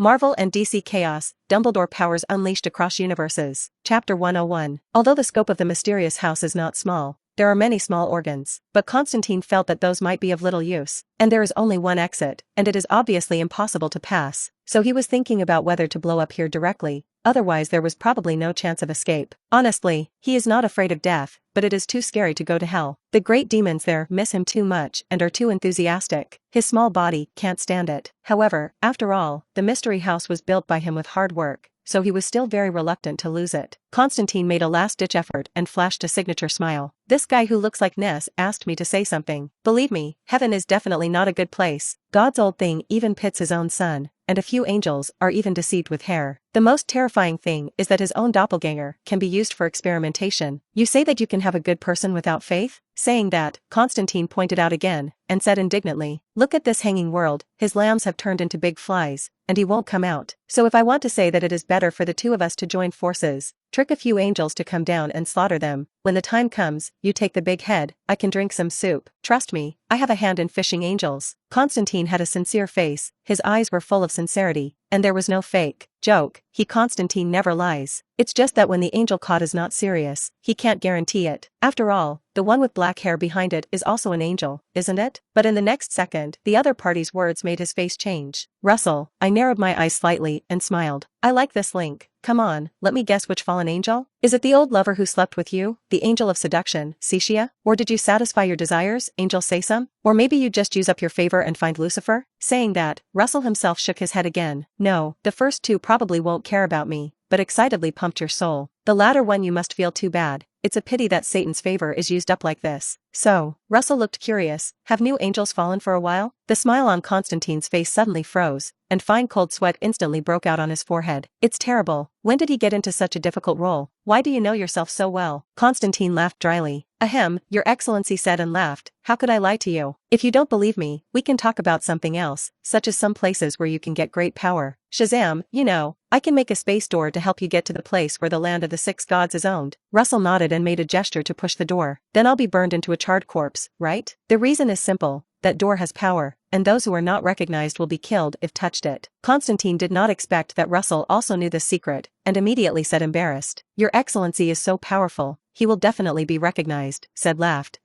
Marvel and DC Chaos, Dumbledore Powers Unleashed Across Universes. Chapter 101. Although the scope of the mysterious house is not small, there are many small organs, but Constantine felt that those might be of little use, and there is only one exit, and it is obviously impossible to pass, so he was thinking about whether to blow up here directly, otherwise there was probably no chance of escape. Honestly, he is not afraid of death, but it is too scary to go to hell. The great demons there miss him too much and are too enthusiastic. His small body can't stand it. However, after all, the mystery house was built by him with hard work, so he was still very reluctant to lose it. Constantine made a last-ditch effort and flashed a signature smile. This guy who looks like Ness asked me to say something. Believe me, heaven is definitely not a good place. God's old thing even pits his own son, and a few angels are even deceived with hair. The most terrifying thing is that his own doppelganger can be used for experimentation. You say that you can have a good person without faith? Saying that, Constantine pointed out again, and said indignantly, "Look at this hanging world, his lambs have turned into big flies, and he won't come out. So if I want to say that it is better for the two of us to join forces, trick a few angels to come down and slaughter them, when the time comes, you take the big head, I can drink some soup. Trust me, I have a hand in fishing angels." Constantine had a sincere face, his eyes were full of sincerity, and there was no fake joke. Constantine never lies. It's just that when the angel caught is not serious, he can't guarantee it. After all, the one with black hair behind it is also an angel, isn't it? But in the next second, the other party's words made his face change. Russell, I narrowed my eyes slightly and smiled. I like this link. Come on, let me guess which fallen angel? Is it the old lover who slept with you, the angel of seduction, Cecia? Or did you satisfy your desires, angel Sesam? Or maybe you just use up your favor and find Lucifer? Saying that, Russell himself shook his head again. No, the first two probably won't care about me, but excitedly pumped your soul. The latter one you must feel too bad. It's a pity that Satan's favor is used up like this. So, Russell looked curious. Have new angels fallen for a while? The smile on Constantine's face suddenly froze, and fine cold sweat instantly broke out on his forehead. It's terrible. When did he get into such a difficult role? Why do you know yourself so well? Constantine laughed dryly. Ahem, your excellency said and laughed. How could I lie to you? If you don't believe me, we can talk about something else, such as some places where you can get great power. Shazam, you know, I can make a space door to help you get to the place where the land of the six gods is owned. Russell nodded and made a gesture to push the door. Then I'll be burned into a charred corpse, right? The reason is simple. That door has power, and those who are not recognized will be killed if touched it. Constantine did not expect that Russell also knew this secret, and immediately said embarrassed. Your excellency is so powerful, he will definitely be recognized, said laughed.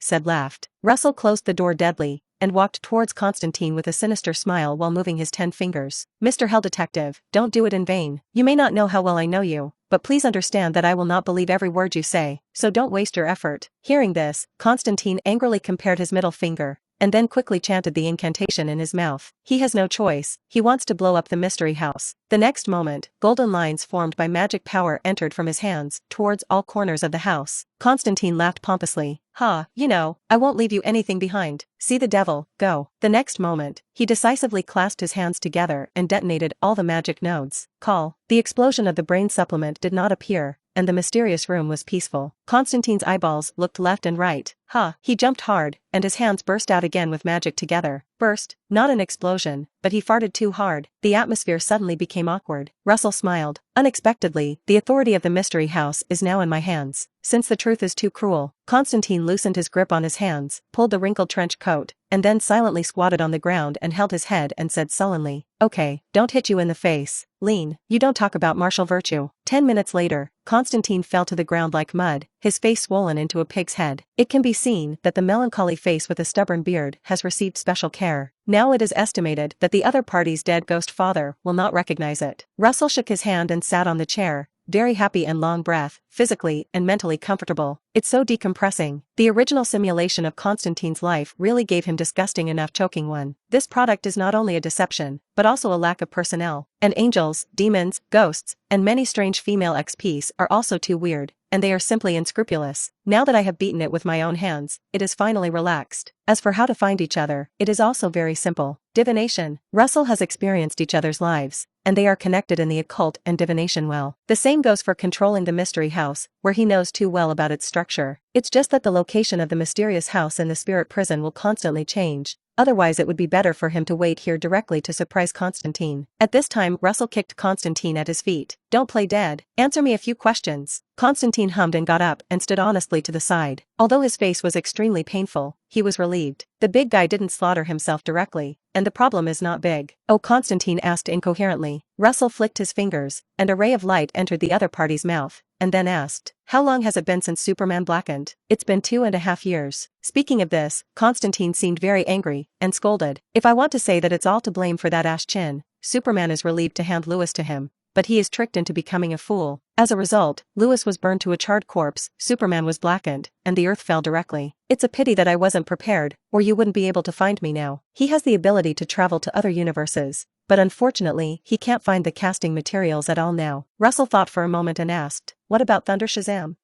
Russell closed the door deadly, and walked towards Constantine with a sinister smile while moving his 10 fingers. Mr. Hell Detective, don't do it in vain. You may not know how well I know you, but please understand that I will not believe every word you say, so don't waste your effort. Hearing this, Constantine angrily compared his middle finger, and then quickly chanted the incantation in his mouth. He has no choice, he wants to blow up the mystery house. The next moment, golden lines formed by magic power entered from his hands, towards all corners of the house. Constantine laughed pompously. Ha, you know, I won't leave you anything behind. See the devil, go. The next moment, he decisively clasped his hands together and detonated all the magic nodes. Call. The explosion of the brain supplement did not appear, and the mysterious room was peaceful. Constantine's eyeballs looked left and right. He jumped hard, and his hands burst out again with magic together. Burst, not an explosion, but he farted too hard. The atmosphere suddenly became awkward. Russell smiled. Unexpectedly, the authority of the mystery house is now in my hands. Since the truth is too cruel, Constantine loosened his grip on his hands, pulled the wrinkled trench coat, and then silently squatted on the ground and held his head and said sullenly, "Okay, don't hit you in the face. Lean, you don't talk about martial virtue." 10 minutes later, Constantine fell to the ground like mud, his face swollen into a pig's head. It can be seen that the melancholy face with a stubborn beard has received special care. Now it is estimated that the other party's dead ghost father will not recognize it. Russell shook his hand and sat on the chair, very happy and long breath, physically and mentally comfortable. It's so decompressing. The original simulation of Constantine's life really gave him disgusting enough choking one. This product is not only a deception, but also a lack of personnel. And angels, demons, ghosts, and many strange female XPs are also too weird, and they are simply unscrupulous. Now that I have beaten it with my own hands, it is finally relaxed. As for how to find each other, it is also very simple. Divination. Russell has experienced each other's lives, and they are connected in the occult and divination well. The same goes for controlling the mystery house, where he knows too well about its structure. It's just that the location of the mysterious house and the spirit prison will constantly change. Otherwise it would be better for him to wait here directly to surprise Constantine. At this time Russell kicked Constantine at his feet. Don't play dead. Answer me a few questions. Constantine hummed and got up and stood honestly to the side. Although his face was extremely painful, he was relieved. The big guy didn't slaughter himself directly, and the problem is not big. Oh, Constantine asked incoherently. Russell flicked his fingers, and a ray of light entered the other party's mouth, and then asked, "How long has it been since Superman blackened?" "It's been 2.5 years. Speaking of this, Constantine seemed very angry, and scolded. "If I want to say that it's all to blame for that ash chin, Superman is relieved to hand Lewis to him. But he is tricked into becoming a fool. As a result, Lewis was burned to a charred corpse, Superman was blackened, and the earth fell directly. It's a pity that I wasn't prepared, or you wouldn't be able to find me now. He has the ability to travel to other universes, but unfortunately he can't find the casting materials at all now." Russell thought for a moment and asked, "What about Thunder Shazam?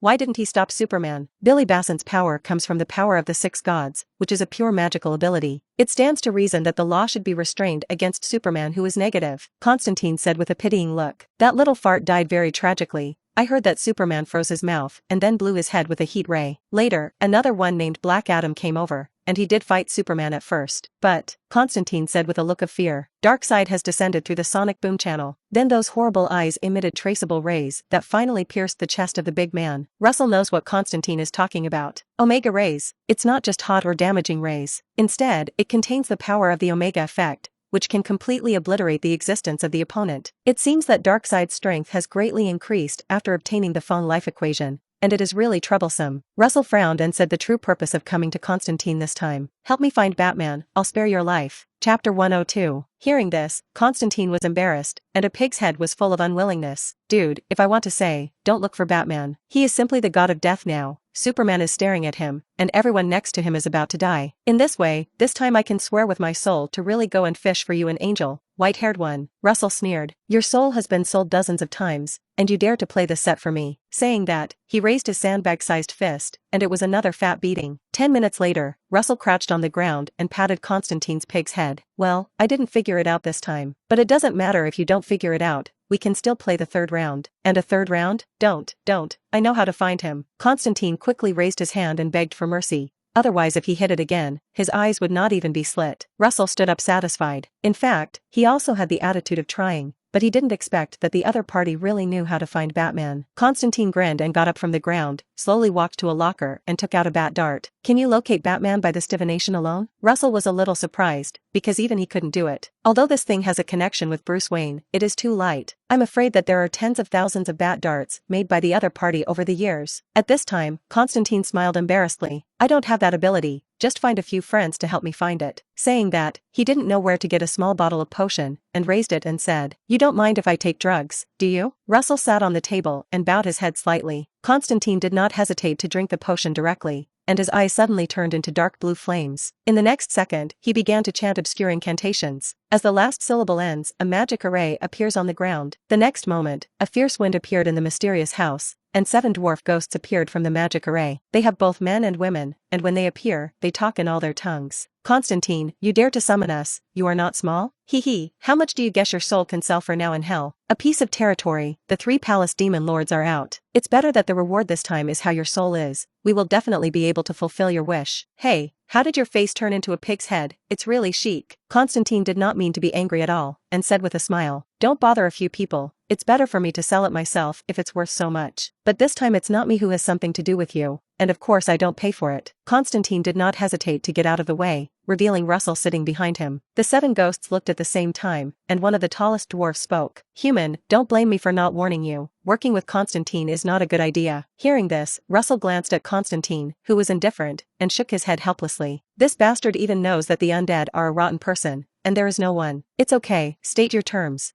Why didn't he stop Superman?" "Billy Bassent's power comes from the power of the six gods, which is a pure magical ability. It stands to reason that the law should be restrained against Superman, who is negative," Constantine said with a pitying look. "That little fart died very tragically. I heard that Superman froze his mouth and then blew his head with a heat ray. Later, another one named Black Adam came over, and he did fight Superman at first. But," Constantine said with a look of fear, "Darkseid has descended through the sonic boom channel." Then those horrible eyes emitted traceable rays that finally pierced the chest of the big man. Russell knows what Constantine is talking about. Omega rays. It's not just hot or damaging rays. Instead, it contains the power of the Omega effect, which can completely obliterate the existence of the opponent. It seems that Darkseid's strength has greatly increased after obtaining the Fong life equation, and it is really troublesome. Russell frowned and said the true purpose of coming to Constantine this time. "Help me find Batman, I'll spare your life." Chapter 102. Hearing this, Constantine was embarrassed, and a pig's head was full of unwillingness. "Dude, if I want to say, don't look for Batman. He is simply the god of death now. Superman is staring at him, and everyone next to him is about to die. In this way, this time I can swear with my soul to really go and fish for you an angel, white-haired one." Russell sneered. "Your soul has been sold dozens of times, and you dare to play the set for me." Saying that, he raised his sandbag-sized fist, and it was another fat beating. 10 minutes later, Russell crouched on the ground and patted Constantine's pig's head. "Well, I didn't figure it out this time. But it doesn't matter if you don't figure it out. We can still play the third round." "And a third round? Don't. I know how to find him." Constantine quickly raised his hand and begged for mercy. Otherwise, if he hit it again, his eyes would not even be slit. Russell stood up satisfied. In fact, he also had the attitude of trying, but he didn't expect that the other party really knew how to find Batman. Constantine grinned and got up from the ground, slowly walked to a locker and took out a bat dart. "Can you locate Batman by this divination alone?" Russell was a little surprised, because even he couldn't do it. "Although this thing has a connection with Bruce Wayne, it is too light. I'm afraid that there are tens of thousands of bat darts made by the other party over the years." At this time, Constantine smiled embarrassedly. "I don't have that ability, just find a few friends to help me find it." Saying that, he didn't know where to get a small bottle of potion, and raised it and said, "You don't mind if I take drugs, do you?" Russell sat on the table and bowed his head slightly. Constantine did not hesitate to drink the potion directly, and his eyes suddenly turned into dark blue flames. In the next second, he began to chant obscure incantations. As the last syllable ends, a magic array appears on the ground. The next moment, a fierce wind appeared in the mysterious house, and 7 dwarf ghosts appeared from the magic array. They have both men and women, and when they appear, they talk in all their tongues. "Constantine, you dare to summon us, you are not small? Hee. How much do you guess your soul can sell for now in hell?" "A piece of territory. The 3 palace demon lords are out. It's better that the reward this time is how your soul is. We will definitely be able to fulfill your wish." "Hey, how did your face turn into a pig's head? It's really chic." Constantine did not mean to be angry at all, and said with a smile, "Don't bother a few people. It's better for me to sell it myself if it's worth so much. But this time it's not me who has something to do with you, and of course I don't pay for it." Constantine did not hesitate to get out of the way, revealing Russell sitting behind him. The 7 ghosts looked at the same time, and one of the tallest dwarfs spoke. "Human, don't blame me for not warning you. Working with Constantine is not a good idea." Hearing this, Russell glanced at Constantine, who was indifferent, and shook his head helplessly. "This bastard even knows that the undead are a rotten person, and there is no one." "It's okay, state your terms."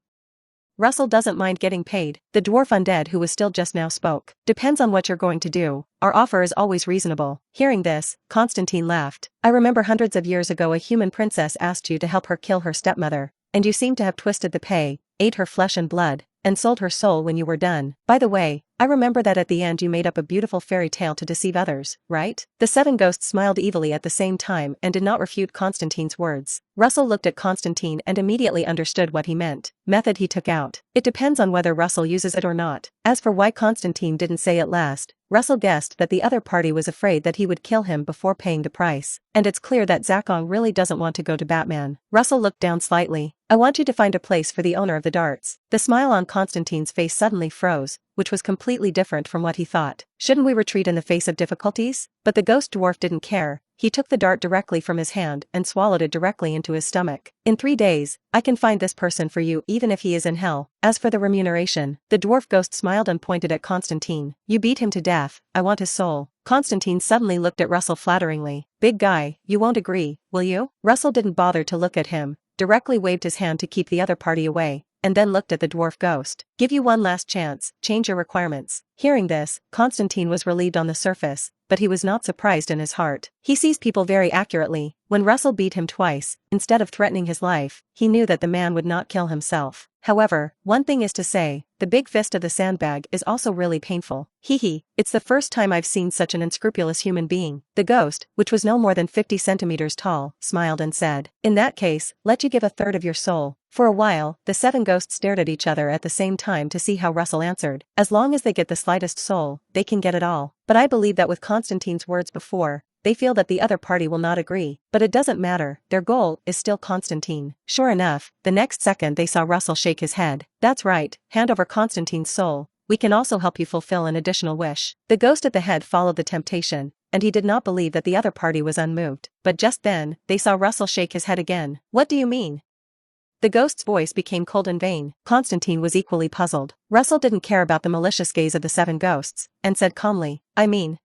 "Russell doesn't mind getting paid." The dwarf undead who was still just now spoke. "Depends on what you're going to do. Our offer is always reasonable." Hearing this, Constantine laughed. "I remember hundreds of years ago a human princess asked you to help her kill her stepmother, and you seem to have twisted the pay, ate her flesh and blood, and sold her soul when you were done. By the way, I remember that at the end you made up a beautiful fairy tale to deceive others, right?" The 7 ghosts smiled evilly at the same time and did not refute Constantine's words. Russell looked at Constantine and immediately understood what he meant. Method he took out. It depends on whether Russell uses it or not. As for why Constantine didn't say it last, Russell guessed that the other party was afraid that he would kill him before paying the price. And it's clear that Zakong really doesn't want to go to Batman. Russell looked down slightly. "I want you to find a place for the owner of the darts." The smile on Constantine's face suddenly froze, which was completely different from what he thought. "Shouldn't we retreat in the face of difficulties?" But the ghost dwarf didn't care. he took the dart directly from his hand and swallowed it directly into his stomach. In 3 days, I can find this person for you even if he is in hell. As for the remuneration, the dwarf ghost smiled and pointed at Constantine. You beat him to death, I want his soul. Constantine suddenly looked at Russell flatteringly. Big guy, you won't agree, will you? Russell didn't bother to look at him, directly waved his hand to keep the other party away, and then looked at the dwarf ghost. Give you one last chance, change your requirements. Hearing this, Constantine was relieved on the surface, but he was not surprised in his heart. He sees people very accurately. When Russell beat him twice, instead of threatening his life, he knew that the man would not kill himself. However, one thing is to say, the big fist of the sandbag is also really painful. Hee, it's the first time I've seen such an unscrupulous human being. The ghost, which was no more than 50 centimeters tall, smiled and said, in that case, let you give 1/3 of your soul. For a while, the 7 ghosts stared at each other at the same time to see how Russell answered. As long as they get the slightest soul, they can get it all. But I believe that with Constantine's words before, they feel that the other party will not agree. But it doesn't matter, their goal is still Constantine. Sure enough, the next second they saw Russell shake his head. That's right, hand over Constantine's soul. We can also help you fulfill an additional wish. The ghost at the head followed the temptation, and he did not believe that the other party was unmoved. But just then, they saw Russell shake his head again. What do you mean? The ghost's voice became cold and vain. Constantine was equally puzzled. Russell didn't care about the malicious gaze of the 7 ghosts, and said calmly, I mean,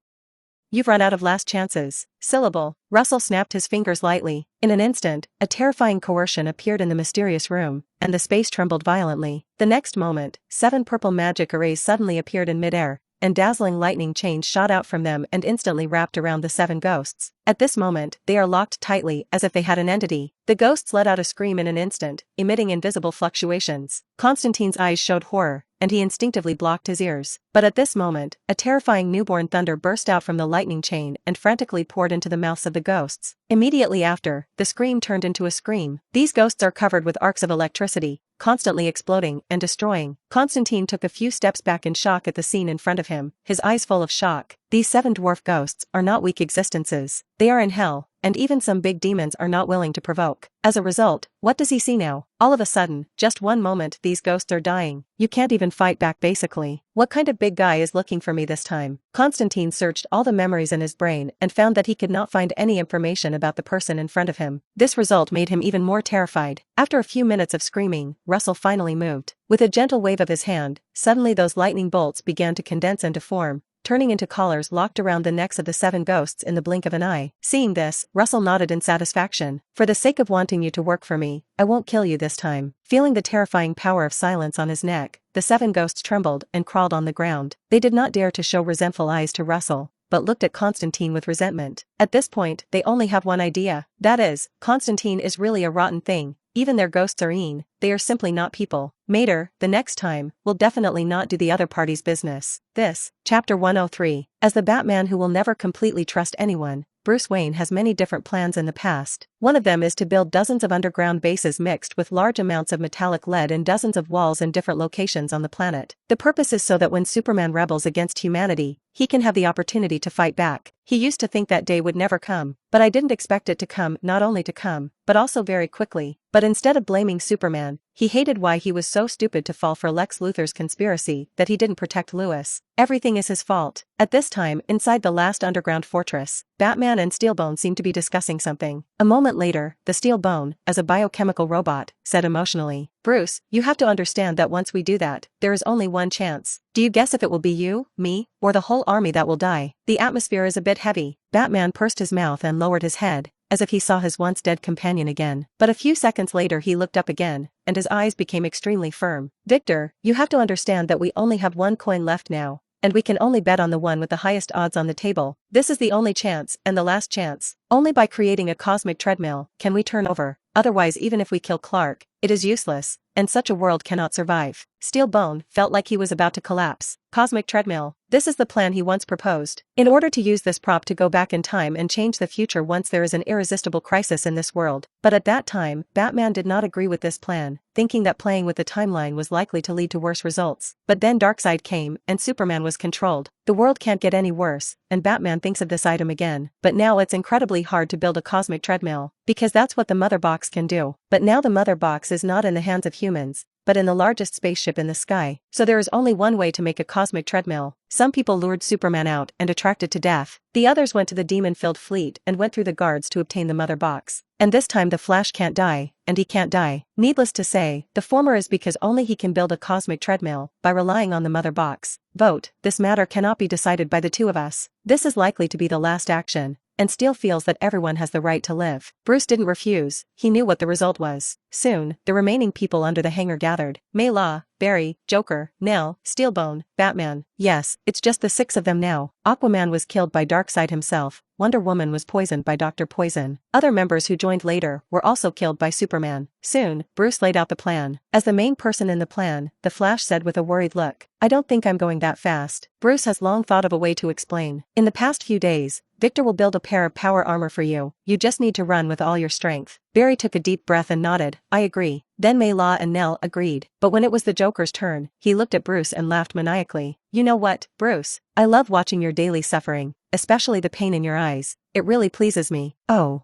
you've run out of last chances. Syllable. Russell snapped his fingers lightly. In an instant, a terrifying coercion appeared in the mysterious room, and the space trembled violently. The next moment, 7 purple magic arrays suddenly appeared in midair, and dazzling lightning chains shot out from them and instantly wrapped around the 7 ghosts. At this moment, they are locked tightly as if they had an entity. The ghosts let out a scream in an instant, emitting invisible fluctuations. Constantine's eyes showed horror, and he instinctively blocked his ears. But at this moment, a terrifying newborn thunder burst out from the lightning chain and frantically poured into the mouths of the ghosts. Immediately after, the scream turned into a scream. These ghosts are covered with arcs of electricity, constantly exploding and destroying. Constantine took a few steps back in shock at the scene in front of him, his eyes full of shock. These 7 dwarf ghosts are not weak existences. They are in hell, and even some big demons are not willing to provoke. As a result, what does he see now? All of a sudden, just one moment, these ghosts are dying. You can't even fight back basically. What kind of big guy is looking for me this time? Constantine searched all the memories in his brain and found that he could not find any information about the person in front of him. This result made him even more terrified. After a few minutes of screaming, Russell finally moved. With a gentle wave of his hand, suddenly those lightning bolts began to condense and to form, turning into collars locked around the necks of the 7 ghosts in the blink of an eye. Seeing this, Russell nodded in satisfaction. For the sake of wanting you to work for me, I won't kill you this time. Feeling the terrifying power of silence on his neck, the 7 ghosts trembled and crawled on the ground. They did not dare to show resentful eyes to Russell, but looked at Constantine with resentment. At this point, they only have one idea. That is, Constantine is really a rotten thing. Even their ghosts are they are simply not people. Mater, the next time, will definitely not do the other party's business. This, Chapter 103. As the Batman who will never completely trust anyone, Bruce Wayne has many different plans in the past. One of them is to build dozens of underground bases mixed with large amounts of metallic lead in dozens of walls in different locations on the planet. The purpose is so that when Superman rebels against humanity, he can have the opportunity to fight back. He used to think that day would never come, but I didn't expect it to come, not only to come, but also very quickly. But instead of blaming Superman, he hated why he was so stupid to fall for Lex Luthor's conspiracy that he didn't protect Lois. Everything is his fault. At this time, inside the last underground fortress, Batman and Steelbone seem to be discussing something. A moment later, the Steelbone, as a biochemical robot, said emotionally, Bruce, you have to understand that once we do that, there is only one chance. Do you guess if it will be you, me, or the whole army that will die? The atmosphere is a bit heavy. Batman pursed his mouth and lowered his head, as if he saw his once dead companion again. But a few seconds later he looked up again, and his eyes became extremely firm. Victor, you have to understand that we only have one coin left now, and we can only bet on the one with the highest odds on the table. This is the only chance, and the last chance. Only by creating a cosmic treadmill can we turn over. Otherwise, even if we kill Clark, it is useless, and such a world cannot survive. Steelbone felt like he was about to collapse. Cosmic treadmill. This is the plan he once proposed. In order to use this prop to go back in time and change the future once there is an irresistible crisis in this world. But at that time, Batman did not agree with this plan, thinking that playing with the timeline was likely to lead to worse results. But then Darkseid came, and Superman was controlled. The world can't get any worse, and Batman thinks of this item again. But now it's incredibly hard to build a cosmic treadmill, because that's what the Mother Box can do. But now the Mother Box is not in the hands of humans, but in the largest spaceship in the sky. So there is only one way to make a cosmic treadmill. Some people lured Superman out and attracted to death. The others went to the demon-filled fleet and went through the guards to obtain the mother box. And this time the Flash can't die, and he can't die. Needless to say, the former is because only he can build a cosmic treadmill by relying on the mother box. Vote, this matter cannot be decided by the two of us. This is likely to be the last action. And Steele feels that everyone has the right to live. Bruce didn't refuse, he knew what the result was. Soon, the remaining people under the hangar gathered. Mayla, Barry, Joker, Nell, Steelbone, Batman. Yes, it's just the 6 of them now. Aquaman was killed by Darkseid himself. Wonder Woman was poisoned by Dr. Poison. Other members who joined later were also killed by Superman. Soon, Bruce laid out the plan. As the main person in the plan, the Flash said with a worried look, "I don't think I'm going that fast." Bruce has long thought of a way to explain. In the past few days, Victor will build a pair of power armor for you. You just need to run with all your strength. Barry took a deep breath and nodded, "I agree." Then Mayla and Nell agreed. But when it was the Joker's turn, he looked at Bruce and laughed maniacally. "You know what, Bruce? I love watching your daily suffering, especially the pain in your eyes. It really pleases me." "Oh.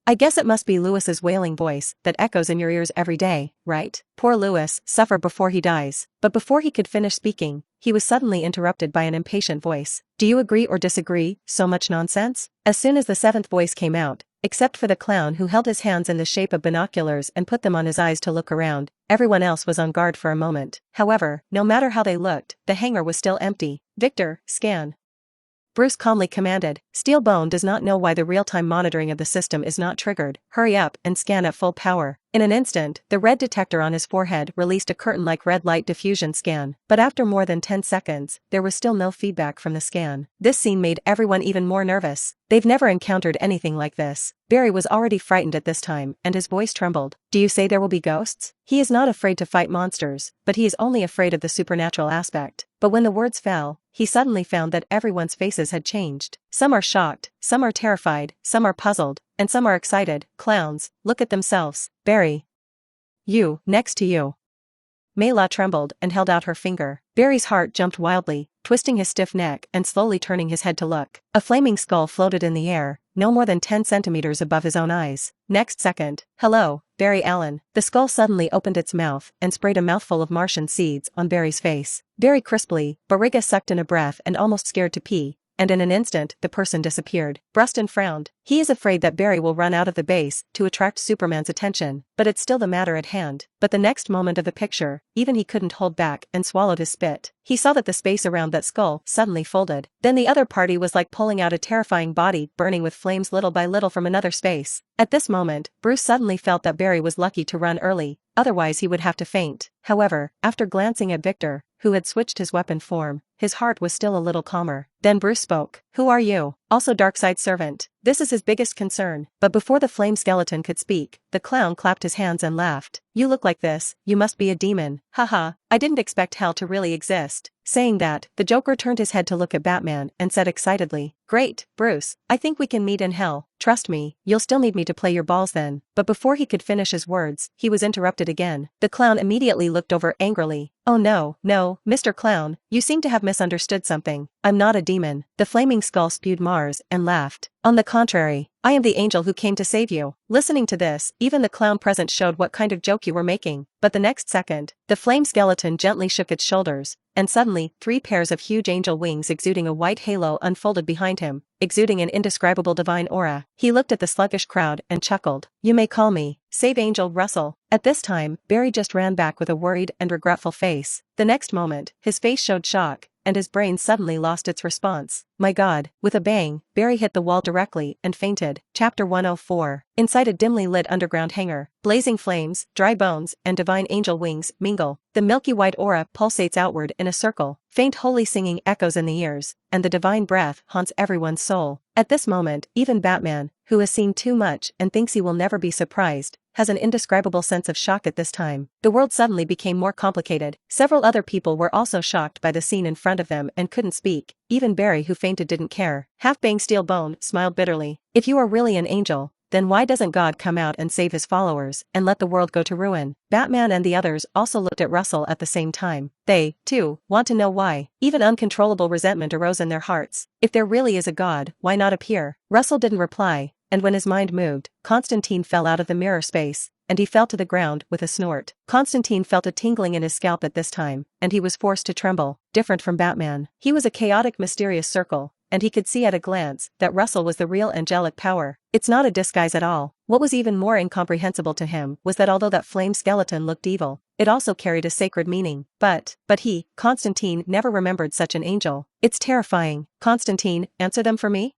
I guess it must be Lewis's wailing voice that echoes in your ears every day, right? Poor Lewis, suffer before he dies." But before he could finish speaking, he was suddenly interrupted by an impatient voice. "Do you agree or disagree? So much nonsense?" As soon as the 7th voice came out, except for the clown who held his hands in the shape of binoculars and put them on his eyes to look around, everyone else was on guard for a moment. However, no matter how they looked, the hangar was still empty. "Victor, scan." Bruce calmly commanded. "Steelbone does not know why the real-time monitoring of the system is not triggered. Hurry up and scan at full power." In an instant, the red detector on his forehead released a curtain-like red light diffusion scan. But after more than 10 seconds, there was still no feedback from the scan. This scene made everyone even more nervous. They've never encountered anything like this. Barry was already frightened at this time, and his voice trembled. "Do you say there will be ghosts?" He is not afraid to fight monsters, but he is only afraid of the supernatural aspect. But when the words fell, he suddenly found that everyone's faces had changed. Some are shocked, some are terrified, some are puzzled, and some are excited. "Clowns, look at themselves." "Barry. You, next to you." Mayla trembled and held out her finger. Barry's heart jumped wildly, twisting his stiff neck and slowly turning his head to look. A flaming skull floated in the air, no more than 10 centimeters above his own eyes. Next second, "Hello, Barry Allen." The skull suddenly opened its mouth and sprayed a mouthful of Martian seeds on Barry's face. Very crisply, Barriga sucked in a breath and almost scared to pee. And in an instant, the person disappeared. Bruston frowned. He is afraid that Barry will run out of the base to attract Superman's attention, but it's still the matter at hand. But the next moment of the picture, even he couldn't hold back and swallowed his spit. He saw that the space around that skull suddenly folded. Then the other party was like pulling out a terrifying body burning with flames little by little from another space. At this moment, Bruce suddenly felt that Barry was lucky to run early, otherwise he would have to faint. However, after glancing at Victor, who had switched his weapon form, his heart was still a little calmer. Then Bruce spoke. "Who are you?" "Also Darkseid's servant." This is his biggest concern. But before the flame skeleton could speak, the clown clapped his hands and laughed. "You look like this, you must be a demon. Haha, I didn't expect hell to really exist." Saying that, the Joker turned his head to look at Batman and said excitedly, "Great, Bruce, I think we can meet in hell. Trust me, you'll still need me to play your balls then." But before he could finish his words, he was interrupted again. The clown immediately looked over angrily. "Oh no, Mr. Clown, you seem to have misunderstood something. I'm not a demon." The flaming skull spewed Mars and laughed. "On the contrary, I am the angel who came to save you." Listening to this, even the clown present showed what kind of joke you were making. But the next second, the flame skeleton gently shook its shoulders, and suddenly, 3 pairs of huge angel wings exuding a white halo unfolded behind him, exuding an indescribable divine aura. He looked at the sluggish crowd and chuckled. "You may call me Save Angel Russell." At this time, Barry just ran back with a worried and regretful face. The next moment, his face showed shock, and his brain suddenly lost its response. My God, with a bang, Barry hit the wall directly and fainted. Chapter 104. Inside a dimly lit underground hangar, blazing flames, dry bones, and divine angel wings mingle. The milky white aura pulsates outward in a circle. Faint holy singing echoes in the ears, and the divine breath haunts everyone's soul. At this moment, even Batman, who has seen too much and thinks he will never be surprised, has an indescribable sense of shock at this time. The world suddenly became more complicated. Several other people were also shocked by the scene in front of them and couldn't speak. Even Barry, who fainted, didn't care. Half-Bang Steelbone smiled bitterly. "If you are really an angel, then why doesn't God come out and save his followers and let the world go to ruin?" Batman and the others also looked at Russell at the same time. They, too, want to know why. Even uncontrollable resentment arose in their hearts. If there really is a God, why not appear? Russell didn't reply, and when his mind moved, Constantine fell out of the mirror space. and he fell to the ground with a snort. Constantine felt a tingling in his scalp at this time, and he was forced to tremble. Different from Batman, he was a chaotic, mysterious circle, and he could see at a glance that Russell was the real angelic power. It's not a disguise at all. What was even more incomprehensible to him was that although that flame skeleton looked evil, it also carried a sacred meaning. But he, Constantine, never remembered such an angel. It's terrifying. Constantine, answer them for me?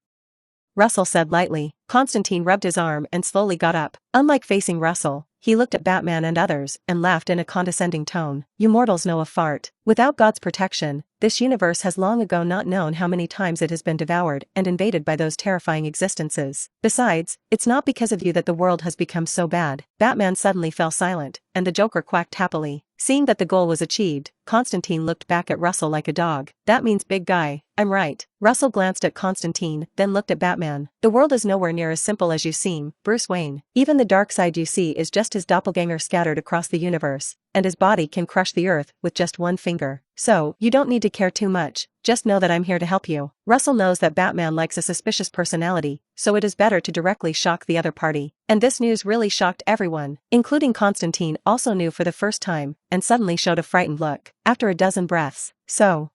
Russell said lightly. Constantine rubbed his arm and slowly got up. Unlike facing Russell, he looked at Batman and others and laughed in a condescending tone. You mortals know a fart. Without God's protection, this universe has long ago not known how many times it has been devoured and invaded by those terrifying existences. Besides, it's not because of you that the world has become so bad. Batman suddenly fell silent, and the Joker quacked happily. Seeing that the goal was achieved, Constantine looked back at Russell like a dog. That means big guy, I'm right. Russell glanced at Constantine, then looked at Batman. The world is nowhere near as simple as you seem, Bruce Wayne. Even the Darkseid you see is just his doppelganger scattered across the universe, and his body can crush the earth with just one finger. So, you don't need to care too much, just know that I'm here to help you. Russell knows that Batman likes a suspicious personality, so it is better to directly shock the other party. And this news really shocked everyone, including Constantine also knew for the first time, and suddenly showed a frightened look. After a dozen breaths, so.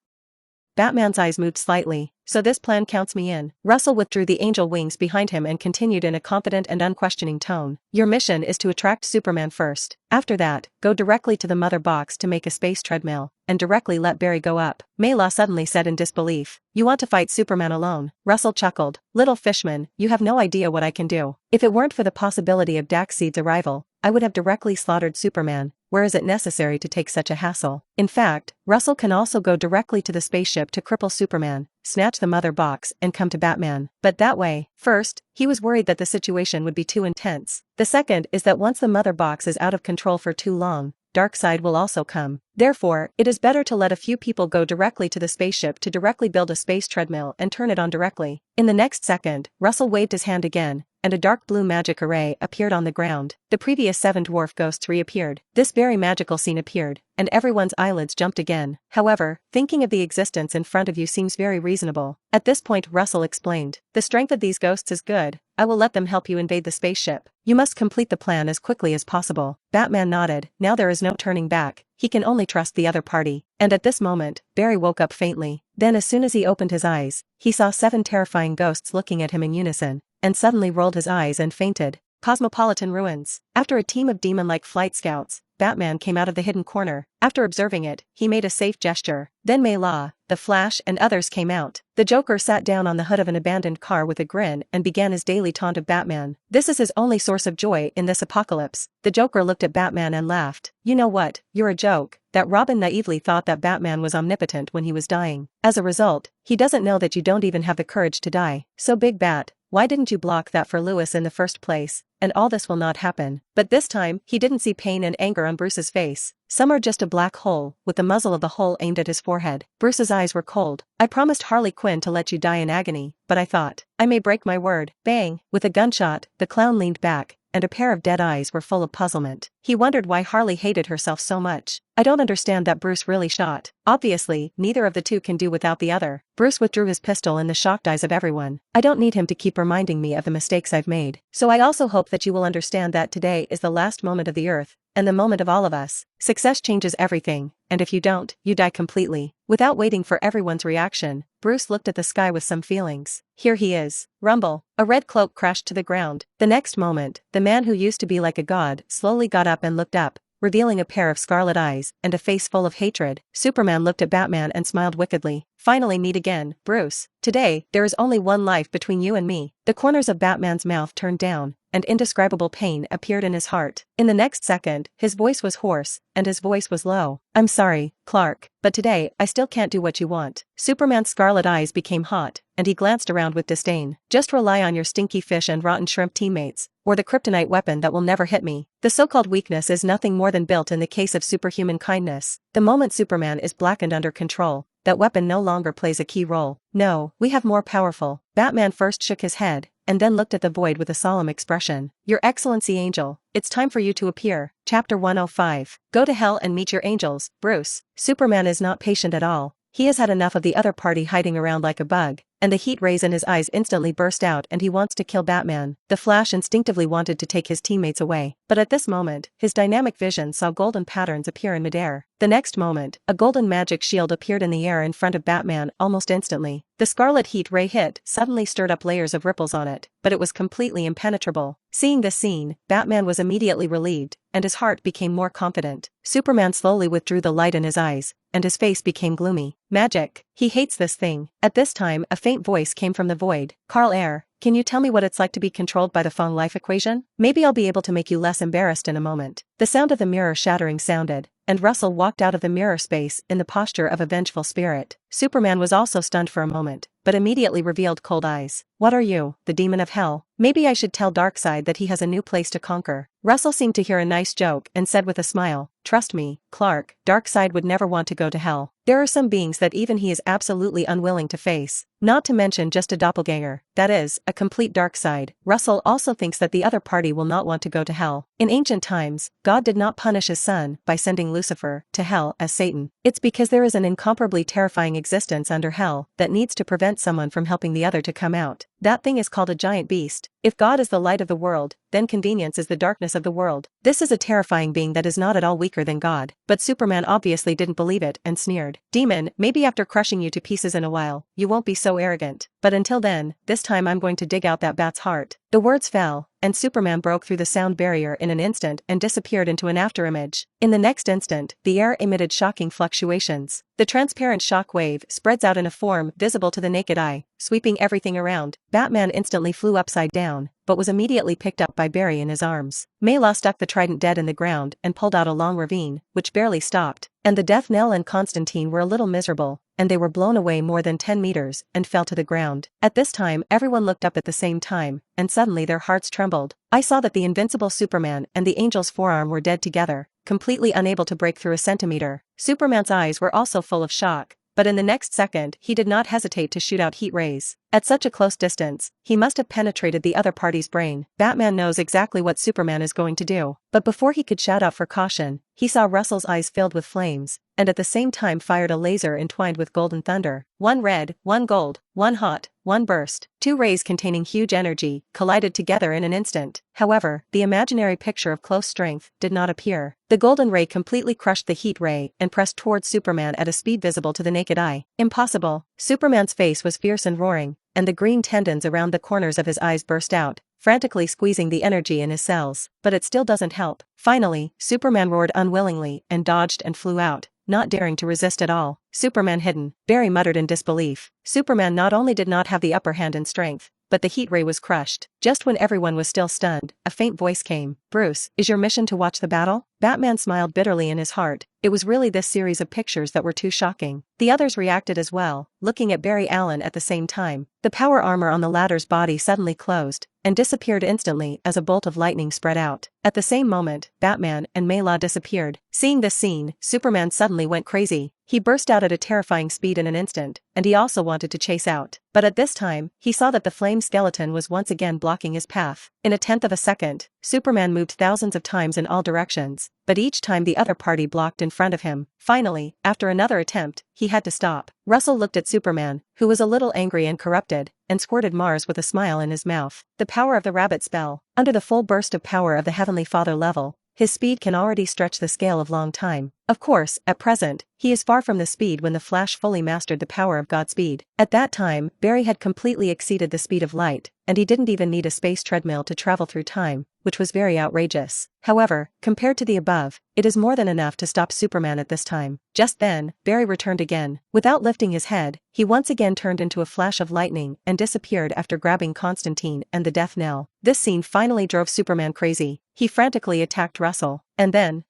Batman's eyes moved slightly. So this plan counts me in. Russell withdrew the angel wings behind him and continued in a confident and unquestioning tone. Your mission is to attract Superman first. After that, go directly to the mother box to make a space treadmill, and directly let Barry go up. Mayla suddenly said in disbelief. You want to fight Superman alone? Russell chuckled. Little fishman, you have no idea what I can do. If it weren't for the possibility of Darkseid's arrival, I would have directly slaughtered Superman. Where is it necessary to take such a hassle? In fact, Russell can also go directly to the spaceship to cripple Superman, snatch the mother box, and come to Batman. But that way, first, he was worried that the situation would be too intense. The second is that once the mother box is out of control for too long, Darkseid will also come. Therefore, it is better to let a few people go directly to the spaceship to directly build a space treadmill and turn it on directly. In the next second, Russell waved his hand again, and a dark blue magic array appeared on the ground. The previous 7 dwarf ghosts reappeared. This very magical scene appeared, and everyone's eyelids jumped again. However, thinking of the existence in front of you seems very reasonable. At this point, Russell explained. The strength of these ghosts is good. I will let them help you invade the spaceship. You must complete the plan as quickly as possible. Batman nodded. Now there is no turning back. He can only trust the other party. And at this moment, Barry woke up faintly. Then as soon as he opened his eyes, he saw 7 terrifying ghosts looking at him in unison, and suddenly rolled his eyes and fainted. Cosmopolitan ruins. After a team of demon-like flight scouts, Batman came out of the hidden corner. After observing it, he made a safe gesture. Then Mayla, the Flash, and others came out. The Joker sat down on the hood of an abandoned car with a grin and began his daily taunt of Batman. This is his only source of joy in this apocalypse. The Joker looked at Batman and laughed. You know what, you're a joke. That Robin naively thought that Batman was omnipotent when he was dying. As a result, he doesn't know that you don't even have the courage to die. So Big Bat, why didn't you block that for Lewis in the first place? And all this will not happen. But this time, he didn't see pain and anger on Bruce's face. Some are just a black hole, with the muzzle of the hole aimed at his forehead. Bruce's eyes were cold. I promised Harley Quinn to let you die in agony, but I thought, I may break my word. Bang! With a gunshot, the clown leaned back, and a pair of dead eyes were full of puzzlement. He wondered why Harley hated herself so much. I don't understand that Bruce really shot. Obviously, neither of the two can do without the other. Bruce withdrew his pistol in the shocked eyes of everyone. I don't need him to keep reminding me of the mistakes I've made. So I also hope that you will understand that today is the last moment of the Earth, and the moment of all of us. Success changes everything, and if you don't, you die completely. Without waiting for everyone's reaction, Bruce looked at the sky with some feelings. Here he is. Rumble. A red cloak crashed to the ground. The next moment, the man who used to be like a god slowly got up and looked up, revealing a pair of scarlet eyes and a face full of hatred. Superman looked at Batman and smiled wickedly. Finally meet again, Bruce. Today, there is only one life between you and me. The corners of Batman's mouth turned down, and indescribable pain appeared in his heart. In the next second, his voice was hoarse, and his voice was low. I'm sorry, Clark, but today, I still can't do what you want. Superman's scarlet eyes became hot, and he glanced around with disdain. Just rely on your stinky fish and rotten shrimp teammates, or the kryptonite weapon that will never hit me. The so-called weakness is nothing more than built in the case of superhuman kindness. The moment Superman is blackened under control, that weapon no longer plays a key role. No, we have more powerful. Batman first shook his head, and then looked at the void with a solemn expression. Your Excellency Angel, it's time for you to appear. Chapter 105. Go to hell and meet your angels, Bruce. Superman is not patient at all. He has had enough of the other party hiding around like a bug, and the heat rays in his eyes instantly burst out and he wants to kill Batman. The Flash instinctively wanted to take his teammates away, but at this moment, his dynamic vision saw golden patterns appear in midair. The next moment, a golden magic shield appeared in the air in front of Batman almost instantly. The scarlet heat ray hit suddenly stirred up layers of ripples on it, but it was completely impenetrable. Seeing this scene, Batman was immediately relieved, and his heart became more confident. Superman slowly withdrew the light in his eyes, and his face became gloomy. Magic. He hates this thing. At this time, a faint voice came from the void. Carl Air, can you tell me what it's like to be controlled by the Fong life equation? Maybe I'll be able to make you less embarrassed in a moment. The sound of the mirror shattering sounded, and Russell walked out of the mirror space in the posture of a vengeful spirit. Superman was also stunned for a moment, but immediately revealed cold eyes. What are you, the demon of hell? Maybe I should tell Darkseid that he has a new place to conquer. Russell seemed to hear a nice joke and said with a smile, trust me, Clark, Darkseid would never want to go to hell. There are some beings that even he is absolutely unwilling to face, not to mention just a doppelganger, that is, a complete Darkseid. Russell also thinks that the other party will not want to go to hell. In ancient times, God did not punish his son by sending Lucifer to hell as Satan. It's because there is an incomparably terrifying existence under hell that needs to prevent someone from helping the other to come out. That thing is called a giant beast. If God is the light of the world, then convenience is the darkness of the world. This is a terrifying being that is not at all weaker than God. But Superman obviously didn't believe it and sneered. Demon, maybe after crushing you to pieces in a while, you won't be so arrogant. But until then, this time I'm going to dig out that bat's heart. The words fell, and Superman broke through the sound barrier in an instant and disappeared into an afterimage. In the next instant, the air emitted shocking fluctuations. The transparent shock wave spreads out in a form visible to the naked eye, sweeping everything around. Batman instantly flew upside down, but was immediately picked up by Barry in his arms. Mayla stuck the trident dead in the ground and pulled out a long ravine, which barely stopped, and the Death Knell and Constantine were a little miserable, and they were blown away more than 10 meters and fell to the ground. At this time, everyone looked up at the same time, and suddenly their hearts trembled. I saw that the invincible Superman and the angel's forearm were dead together, completely unable to break through a centimeter. Superman's eyes were also full of shock, but in the next second he did not hesitate to shoot out heat rays. At such a close distance, he must have penetrated the other party's brain. Batman knows exactly what Superman is going to do. But before he could shout out for caution, he saw Russell's eyes filled with flames, and at the same time fired a laser entwined with golden thunder. One red, one gold, one hot, one burst. Two rays containing huge energy collided together in an instant. However, the imaginary picture of close strength did not appear. The golden ray completely crushed the heat ray and pressed towards Superman at a speed visible to the naked eye. Impossible. Superman's face was fierce and roaring, and the green tendons around the corners of his eyes burst out, frantically squeezing the energy in his cells. But it still doesn't help. Finally, Superman roared unwillingly and dodged and flew out, not daring to resist at all. Superman hidden. Barry muttered in disbelief. Superman not only did not have the upper hand in strength, but the heat ray was crushed. Just when everyone was still stunned, a faint voice came. Bruce, is your mission to watch the battle? Batman smiled bitterly in his heart. It was really this series of pictures that were too shocking. The others reacted as well, looking at Barry Allen at the same time. The power armor on the latter's body suddenly closed, and disappeared instantly as a bolt of lightning spread out. At the same moment, Batman and Mayla disappeared. Seeing this scene, Superman suddenly went crazy. He burst out at a terrifying speed in an instant, and he also wanted to chase out. But at this time, he saw that the flame skeleton was once again blocking his path. In a tenth of a second, Superman moved thousands of times in all directions, but each time the other party blocked in front of him. Finally, after another attempt, he had to stop. Russell looked at Superman, who was a little angry and corrupted, and squirted Mars with a smile in his mouth. The power of the rabbit spell. Under the full burst of power of the Heavenly Father level, his speed can already stretch the scale of long time. Of course, at present, he is far from the speed when the Flash fully mastered the power of Godspeed. At that time, Barry had completely exceeded the speed of light, and he didn't even need a space treadmill to travel through time, which was very outrageous. However, compared to the above, it is more than enough to stop Superman at this time. Just then, Barry returned again. Without lifting his head, he once again turned into a flash of lightning and disappeared after grabbing Constantine and the death knell. This scene finally drove Superman crazy. He frantically attacked Russell, and then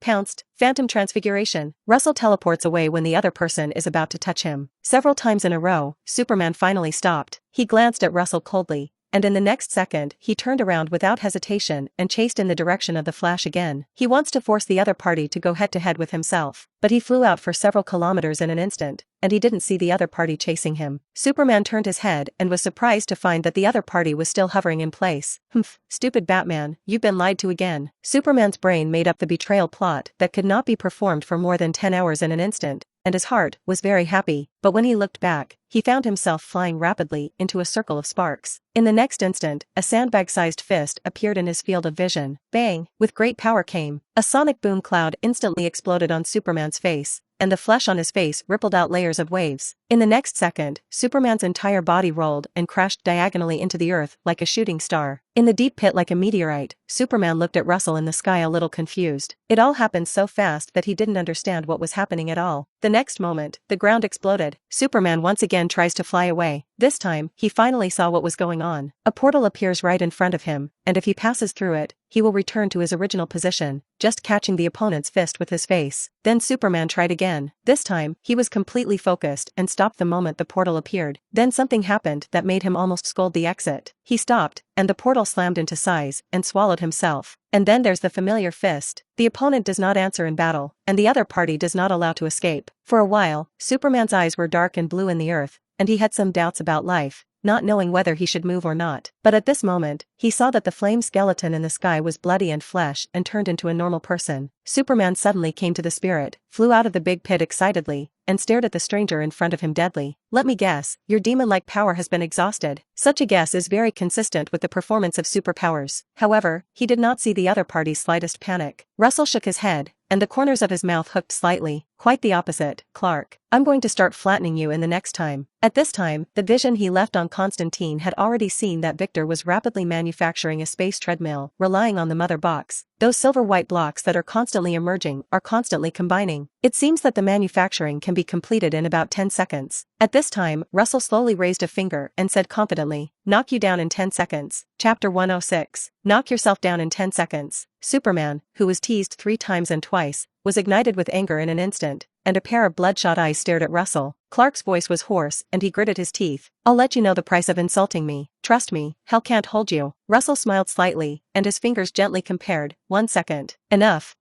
pounced. Phantom transfiguration. Russell teleports away when the other person is about to touch him. Several times in a row, Superman finally stopped. He glanced at Russell coldly, and in the next second, he turned around without hesitation and chased in the direction of the Flash again. He wants to force the other party to go head-to-head with himself, but he flew out for several kilometers in an instant, and he didn't see the other party chasing him. Superman turned his head and was surprised to find that the other party was still hovering in place. Humph, stupid Batman, you've been lied to again. Superman's brain made up the betrayal plot that could not be performed for more than 10 hours in an instant, and his heart was very happy, but when he looked back, he found himself flying rapidly into a circle of sparks. In the next instant, a sandbag-sized fist appeared in his field of vision. Bang! With great power came a sonic boom. Cloud instantly exploded on Superman's face, and the flesh on his face rippled out layers of waves. In the next second, Superman's entire body rolled and crashed diagonally into the earth like a shooting star. In the deep pit like a meteorite, Superman looked at Russell in the sky a little confused. It all happened so fast that he didn't understand what was happening at all. The next moment, the ground exploded. Superman once again tries to fly away. This time, he finally saw what was going on. A portal appears right in front of him, and if he passes through it, he will return to his original position, just catching the opponent's fist with his face. Then Superman tried again. This time, he was completely focused and stopped the moment the portal appeared. Then something happened that made him almost scold the exit. He stopped, and the portal slammed into size and swallowed himself. And then there's the familiar fist. The opponent does not answer in battle, and the other party does not allow to escape. For a while, Superman's eyes were dark and blue in the earth, and he had some doubts about life, not knowing whether he should move or not. But at this moment, he saw that the flame skeleton in the sky was bloody and flesh and turned into a normal person. Superman suddenly came to the spirit, flew out of the big pit excitedly, and stared at the stranger in front of him deadly. Let me guess, your demon-like power has been exhausted. Such a guess is very consistent with the performance of superpowers. However, he did not see the other party's slightest panic. Russell shook his head, and the corners of his mouth hooked slightly. Quite the opposite, Clark. I'm going to start flattening you in the next time. At this time, the vision he left on Constantine had already seen that Victor was rapidly manufacturing a space treadmill, relying on the mother box. Those silver-white blocks that are constantly emerging are constantly combining. It seems that the manufacturing can be completed in about 10 seconds. At this time, Russell slowly raised a finger and said confidently, "Knock you down in 10 seconds. Chapter 106. Knock yourself down in 10 seconds. Superman, who was teased 3 times and twice, was ignited with anger in an instant, and a pair of bloodshot eyes stared at Russell. Clark's voice was hoarse and he gritted his teeth. "I'll let you know the price of insulting me. Trust me, hell can't hold you." Russell smiled slightly, and his fingers gently compared. 1 second. Enough.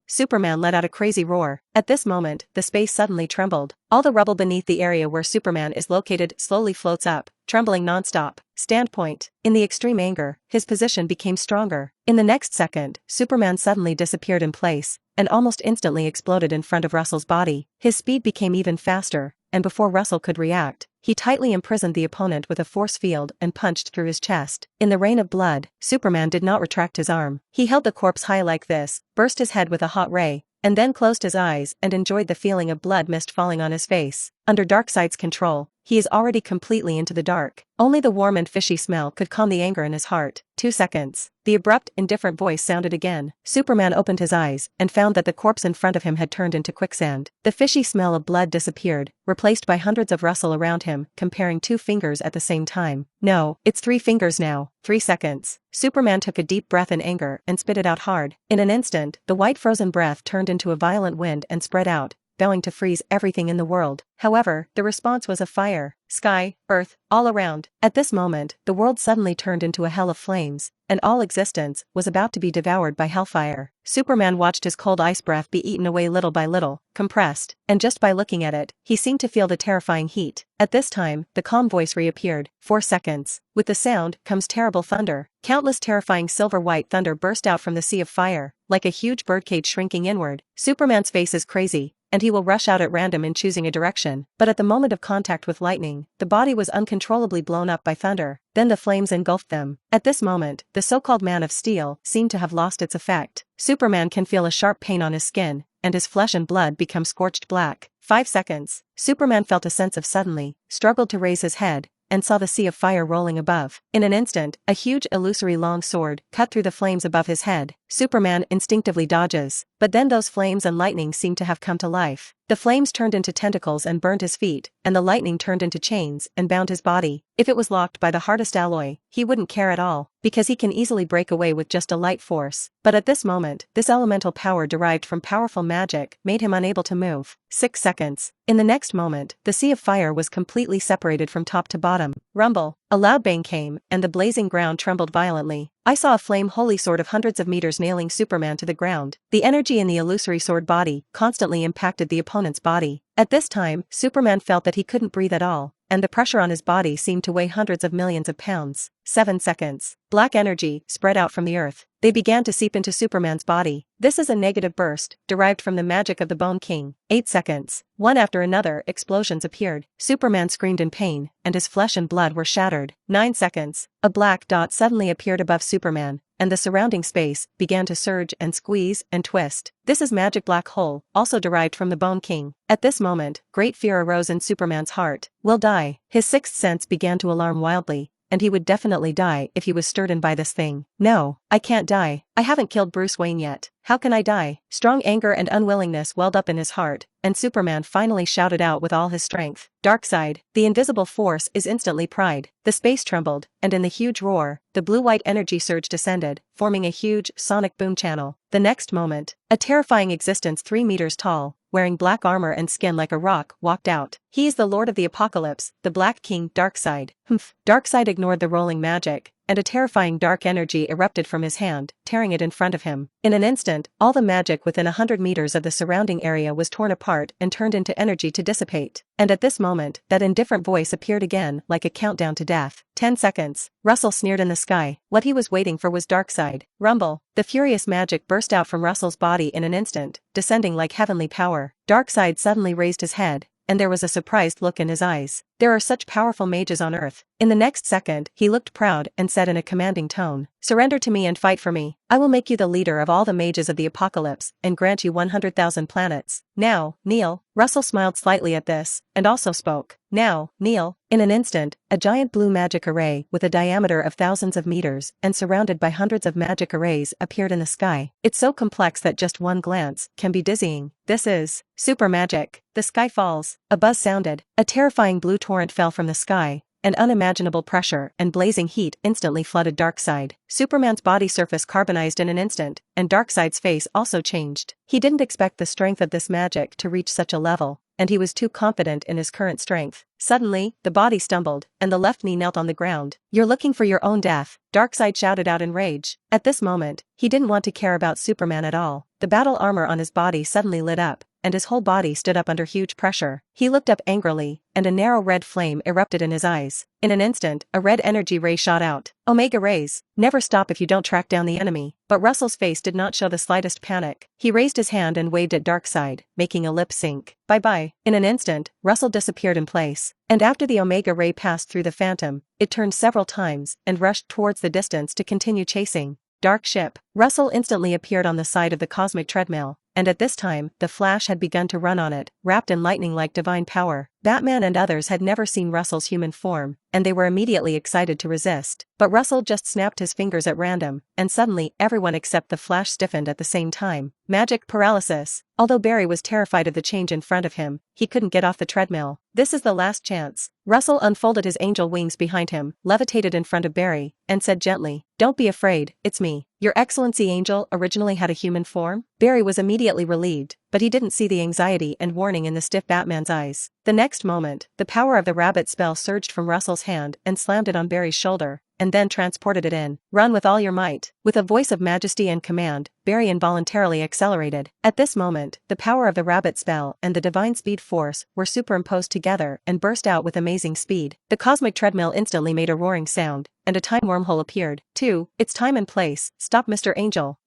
Superman let out a crazy roar. At this moment, the space suddenly trembled. All the rubble beneath the area where Superman is located slowly floats up, trembling non-stop. Standpoint. In the extreme anger, his position became stronger. In the next second, Superman suddenly disappeared in place, and almost instantly exploded in front of Russell's body. His speed became even faster, and before Russell could react, he tightly imprisoned the opponent with a force field and punched through his chest. In the rain of blood, Superman did not retract his arm. He held the corpse high like this, burst his head with a hot ray, and then closed his eyes and enjoyed the feeling of blood mist falling on his face. Under Darkseid's control, he is already completely into the dark. Only the warm and fishy smell could calm the anger in his heart. 2 seconds. The abrupt, indifferent voice sounded again. Superman opened his eyes and found that the corpse in front of him had turned into quicksand. The fishy smell of blood disappeared, replaced by hundreds of Russell around him, comparing 2 fingers at the same time. "No, it's 3 fingers now." 3 seconds. Superman took a deep breath in anger and spit it out hard. In an instant, the white frozen breath turned into a violent wind and spread out, vowing to freeze everything in the world. However, the response was of fire, sky, earth, all around. At this moment, the world suddenly turned into a hell of flames, and all existence was about to be devoured by hellfire. Superman watched his cold ice breath be eaten away little by little, compressed, and just by looking at it, he seemed to feel the terrifying heat. At this time, the calm voice reappeared. 4 seconds. With the sound comes terrible thunder. Countless terrifying silver-white thunder burst out from the sea of fire, like a huge birdcage shrinking inward. Superman's face is crazy, and he will rush out at random in choosing a direction. But at the moment of contact with lightning, the body was uncontrollably blown up by thunder. Then the flames engulfed them. At this moment, the so-called Man of Steel seemed to have lost its effect. Superman can feel a sharp pain on his skin, and his flesh and blood become scorched black. 5 seconds. Superman felt a sense of suddenly, struggled to raise his head, and saw the sea of fire rolling above. In an instant, a huge illusory long sword cut through the flames above his head. Superman instinctively dodges, but then those flames and lightning seem to have come to life. The flames turned into tentacles and burned his feet, and the lightning turned into chains and bound his body. If it was locked by the hardest alloy, he wouldn't care at all, because he can easily break away with just a light force. But at this moment, this elemental power derived from powerful magic made him unable to move. 6 seconds. In the next moment, the sea of fire was completely separated from top to bottom. Rumble. A loud bang came, and the blazing ground trembled violently. I saw a flame holy sword of hundreds of meters nailing Superman to the ground. The energy in the illusory sword body constantly impacted the opponent's body. At this time, Superman felt that he couldn't breathe at all, and the pressure on his body seemed to weigh hundreds of millions of pounds. 7 seconds. Black energy spread out from the earth. They began to seep into Superman's body. This is a negative burst, derived from the magic of the Bone King. 8 seconds. One after another, explosions appeared. Superman screamed in pain, and his flesh and blood were shattered. 9 seconds. A black dot suddenly appeared above Superman, and the surrounding space began to surge and squeeze and twist. This is magic black hole, also derived from the Bone King. At this moment, great fear arose in Superman's heart. Will die. His sixth sense began to alarm wildly, and he would definitely die if he was stirred in by this thing. No, I can't die. I haven't killed Bruce Wayne yet. How can I die? Strong anger and unwillingness welled up in his heart, and Superman finally shouted out with all his strength. Darkseid, the invisible force is instantly pried. The space trembled, and in the huge roar, the blue-white energy surge descended, forming a huge, sonic boom channel. The next moment, a terrifying existence 3 meters tall, wearing black armor and skin like a rock, walked out. He is the Lord of the Apocalypse, the Black King, Darkseid. Darkseid ignored the rolling magic, and a terrifying dark energy erupted from his hand, tearing it in front of him. In an instant, all the magic within 100 meters of the surrounding area was torn apart and turned into energy to dissipate. And at this moment, that indifferent voice appeared again, like a countdown to death. 10 seconds. Russell sneered in the sky. What he was waiting for was Darkseid. Rumble. The furious magic burst out from Russell's body in an instant, descending like heavenly power. Darkseid suddenly raised his head, and there was a surprised look in his eyes. There are such powerful mages on Earth. In the next second, he looked proud and said in a commanding tone, "Surrender to me and fight for me. I will make you the leader of all the mages of the apocalypse and grant you 100,000 planets. Now, kneel." Russell smiled slightly at this, and also spoke. "Now, kneel." In an instant, a giant blue magic array with a diameter of thousands of meters and surrounded by hundreds of magic arrays appeared in the sky. It's so complex that just one glance can be dizzying. This is super magic. The sky falls. A buzz sounded. A terrifying blue torrent fell from the sky, and unimaginable pressure and blazing heat instantly flooded Darkseid. Superman's body surface carbonized in an instant, and Darkseid's face also changed. He didn't expect the strength of this magic to reach such a level, and he was too confident in his current strength. Suddenly, the body stumbled, and the left knee knelt on the ground. "You're looking for your own death," Darkseid shouted out in rage. At this moment, he didn't want to care about Superman at all. The battle armor on his body suddenly lit up, and his whole body stood up under huge pressure. He looked up angrily, and a narrow red flame erupted in his eyes. In an instant, a red energy ray shot out. Omega rays. Never stop if you don't track down the enemy. But Russell's face did not show the slightest panic. He raised his hand and waved at Darkseid, making a lip sync. Bye-bye. In an instant, Russell disappeared in place, and after the Omega ray passed through the Phantom, it turned several times and rushed towards the distance to continue chasing. Dark ship. Russell instantly appeared on the side of the cosmic treadmill, and at this time, the Flash had begun to run on it, wrapped in lightning-like divine power. Batman and others had never seen Russell's human form, and they were immediately excited to resist. But Russell just snapped his fingers at random, and suddenly everyone except the Flash stiffened at the same time. Magic paralysis. Although Barry was terrified of the change in front of him, he couldn't get off the treadmill. This is the last chance. Russell unfolded his angel wings behind him, levitated in front of Barry, and said gently, "Don't be afraid, it's me. Your Excellency Angel originally had a human form?" Barry was immediately relieved, but he didn't see the anxiety and warning in the stiff Batman's eyes. The next moment, the power of the rabbit spell surged from Russell's hand and slammed it on Barry's shoulder, and then transported it in. "Run with all your might." With a voice of majesty and command, Barry involuntarily accelerated. At this moment, the power of the rabbit spell and the divine speed force were superimposed together and burst out with amazing speed. The cosmic treadmill instantly made a roaring sound, and a time wormhole appeared. It's time and place. Stop, Mr. Angel."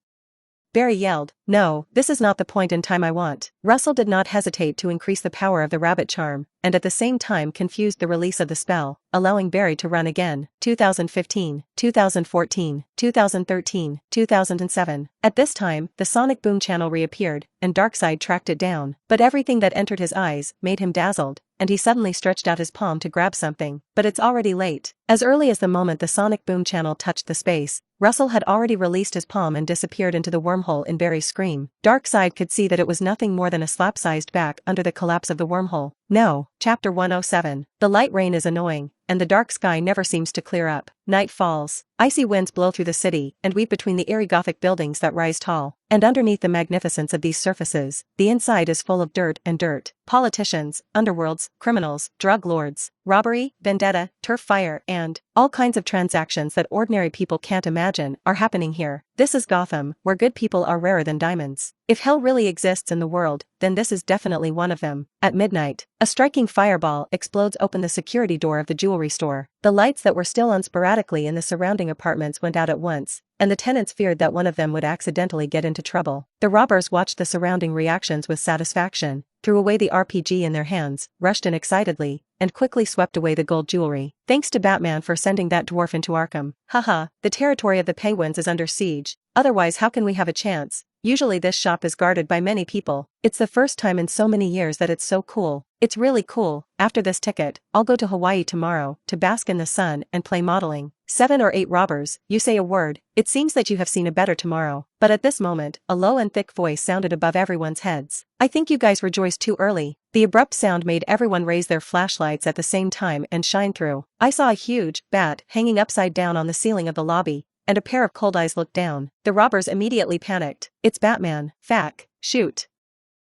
Barry yelled, "No, this is not the point in time I want." Russell did not hesitate to increase the power of the rabbit charm, and at the same time confused the release of the spell, allowing Barry to run again. 2015, 2014, 2013, 2007. At this time, the sonic boom channel reappeared, and Darkseid tracked it down. But everything that entered his eyes made him dazzled, and he suddenly stretched out his palm to grab something. But it's already late. As early as the moment the sonic boom channel touched the space, Russell had already released his palm and disappeared into the wormhole in Barry's scream. Darkseid could see that it was nothing more than a slap-sized back under the collapse of the wormhole. No. Chapter 107. The light rain is annoying, and the dark sky never seems to clear up. Night falls. Icy winds blow through the city and weave between the eerie Gothic buildings that rise tall. And underneath the magnificence of these surfaces, the inside is full of dirt and dirt. Politicians, underworlds, criminals, drug lords, robbery, vendetta, turf fire, and all kinds of transactions that ordinary people can't imagine are happening here. This is Gotham, where good people are rarer than diamonds. If hell really exists in the world, then this is definitely one of them. At midnight, a striking fireball explodes open the security door of the jewelry store. The lights that were still on sporadically in the surrounding apartments went out at once, and the tenants feared that one of them would accidentally get into trouble. The robbers watched the surrounding reactions with satisfaction, threw away the RPG in their hands, rushed in excitedly, and quickly swept away the gold jewelry. Thanks to Batman for sending that dwarf into Arkham. Haha, the territory of the Penguins is under siege, otherwise how can we have a chance? Usually this shop is guarded by many people. It's the first time in so many years that it's so cool. It's really cool. After this ticket, I'll go to Hawaii tomorrow to bask in the sun and play modeling. 7 or 8 robbers, you say a word, it seems that you have seen a better tomorrow. But at this moment, a low and thick voice sounded above everyone's heads. I think you guys rejoiced too early. The abrupt sound made everyone raise their flashlights at the same time and shine through. I saw a huge bat hanging upside down on the ceiling of the lobby, and a pair of cold eyes looked down. The robbers immediately panicked. It's Batman. Fack. Shoot.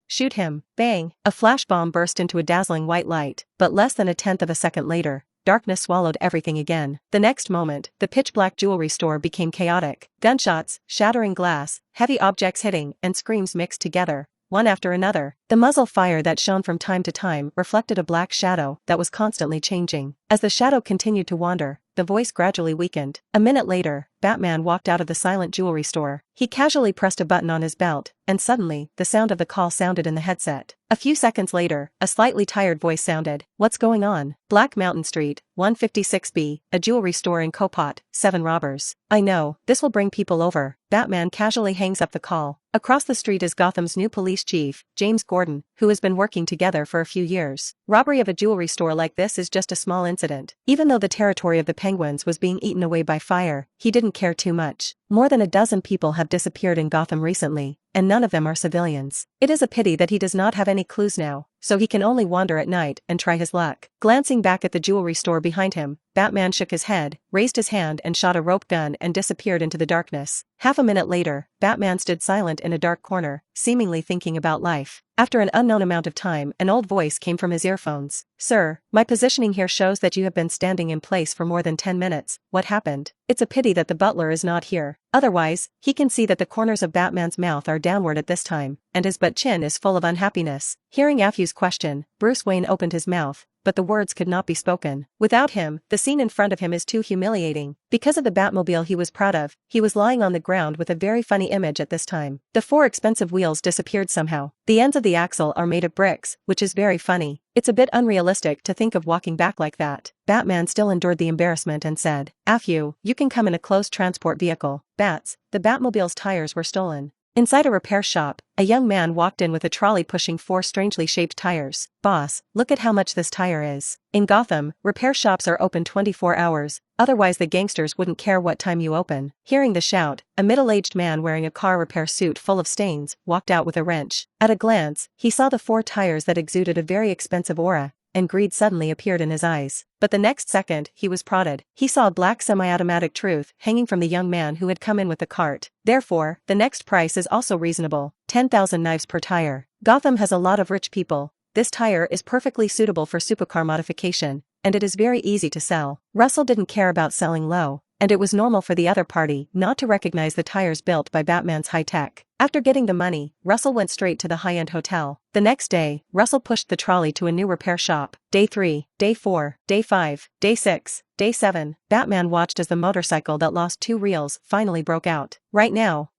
Shoot him. Bang. A flash bomb burst into a dazzling white light, but less than a tenth of a second later, darkness swallowed everything again. The next moment, the pitch-black jewelry store became chaotic. Gunshots, shattering glass, heavy objects hitting, and screams mixed together, one after another. The muzzle fire that shone from time to time reflected a black shadow that was constantly changing. As the shadow continued to wander, the voice gradually weakened. A minute later, Batman walked out of the silent jewelry store. He casually pressed a button on his belt, and suddenly, the sound of the call sounded in the headset. A few seconds later, a slightly tired voice sounded. What's going on? Black Mountain Street, 156B, a jewelry store in Copot, 7 robbers. I know, this will bring people over. Batman casually hangs up the call. Across the street is Gotham's new police chief, James Gordon, who has been working together for a few years. Robbery of a jewelry store like this is just a small incident. Even though the territory of the Penguins was being eaten away by fire, he didn't care too much. More than a dozen people have disappeared in Gotham recently, and none of them are civilians. It is a pity that he does not have any clues now, so he can only wander at night and try his luck. Glancing back at the jewelry store behind him, Batman shook his head, raised his hand and shot a rope gun and disappeared into the darkness. Half a minute later, Batman stood silent in a dark corner, seemingly thinking about life. After an unknown amount of time, an old voice came from his earphones. Sir, my positioning here shows that you have been standing in place for more than 10 minutes. What happened? It's a pity that the butler is not here. Otherwise, he can see that the corners of Batman's mouth are downward at this time, and his butt chin is full of unhappiness. Hearing Afu's question, Bruce Wayne opened his mouth, but the words could not be spoken. Without him, the scene in front of him is too humiliating. Because of the Batmobile he was proud of, he was lying on the ground with a very funny image at this time. The 4 expensive wheels disappeared somehow. The ends of the axle are made of bricks, which is very funny. It's a bit unrealistic to think of walking back like that. Batman still endured the embarrassment and said, Afu, you can come in a closed transport vehicle. Bats, the Batmobile's tires were stolen. Inside a repair shop, a young man walked in with a trolley pushing 4 strangely shaped tires. Boss, look at how much this tire is. In Gotham, repair shops are open 24 hours, otherwise the gangsters wouldn't care what time you open. Hearing the shout, a middle-aged man wearing a car repair suit full of stains walked out with a wrench. At a glance, he saw the 4 tires that exuded a very expensive aura, and greed suddenly appeared in his eyes. But the next second, he was prodded. He saw a black semi-automatic truth hanging from the young man who had come in with the cart. Therefore, the next price is also reasonable, 10,000 knives per tire. Gotham has a lot of rich people. This tire is perfectly suitable for supercar modification, and it is very easy to sell. Russell didn't care about selling low, and it was normal for the other party not to recognize the tires built by Batman's high-tech. After getting the money, Russell went straight to the high-end hotel. The next day, Russell pushed the trolley to a new repair shop. Day 3, Day 4, Day 5, Day 6, Day 7. Batman watched as the motorcycle that lost 2 reels finally broke out. Right now,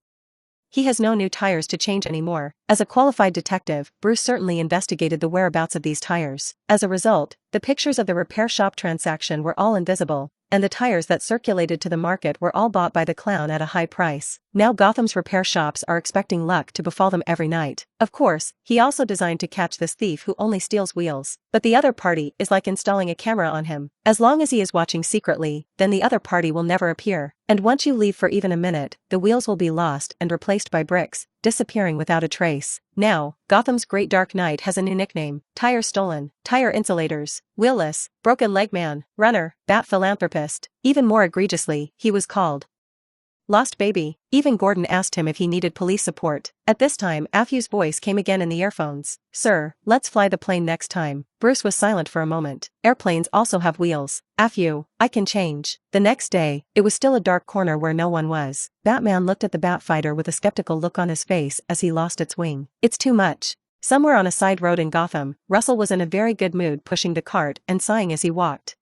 he has no new tires to change anymore. As a qualified detective, Bruce certainly investigated the whereabouts of these tires. As a result, the pictures of the repair shop transaction were all invisible, and the tires that circulated to the market were all bought by the clown at a high price. Now Gotham's repair shops are expecting luck to befall them every night. Of course, he also designed to catch this thief who only steals wheels. But the other party is like installing a camera on him. As long as he is watching secretly, then the other party will never appear. And once you leave for even a minute, the wheels will be lost and replaced by bricks, disappearing without a trace. Now, Gotham's Great Dark Knight has a new nickname: Tire Stolen, Tire Insulators, Wheelless, Broken Leg Man, Runner, Bat Philanthropist. Even more egregiously, he was called Lost baby. Even Gordon asked him if he needed police support. At this time, Afew's voice came again in the earphones. Sir, let's fly the plane next time. Bruce was silent for a moment. Airplanes also have wheels. Afew, I can change. The next day, it was still a dark corner where no one was. Batman looked at the Batfighter with a skeptical look on his face as he lost its wing. It's too much. Somewhere on a side road in Gotham, Russell was in a very good mood pushing the cart and sighing as he walked.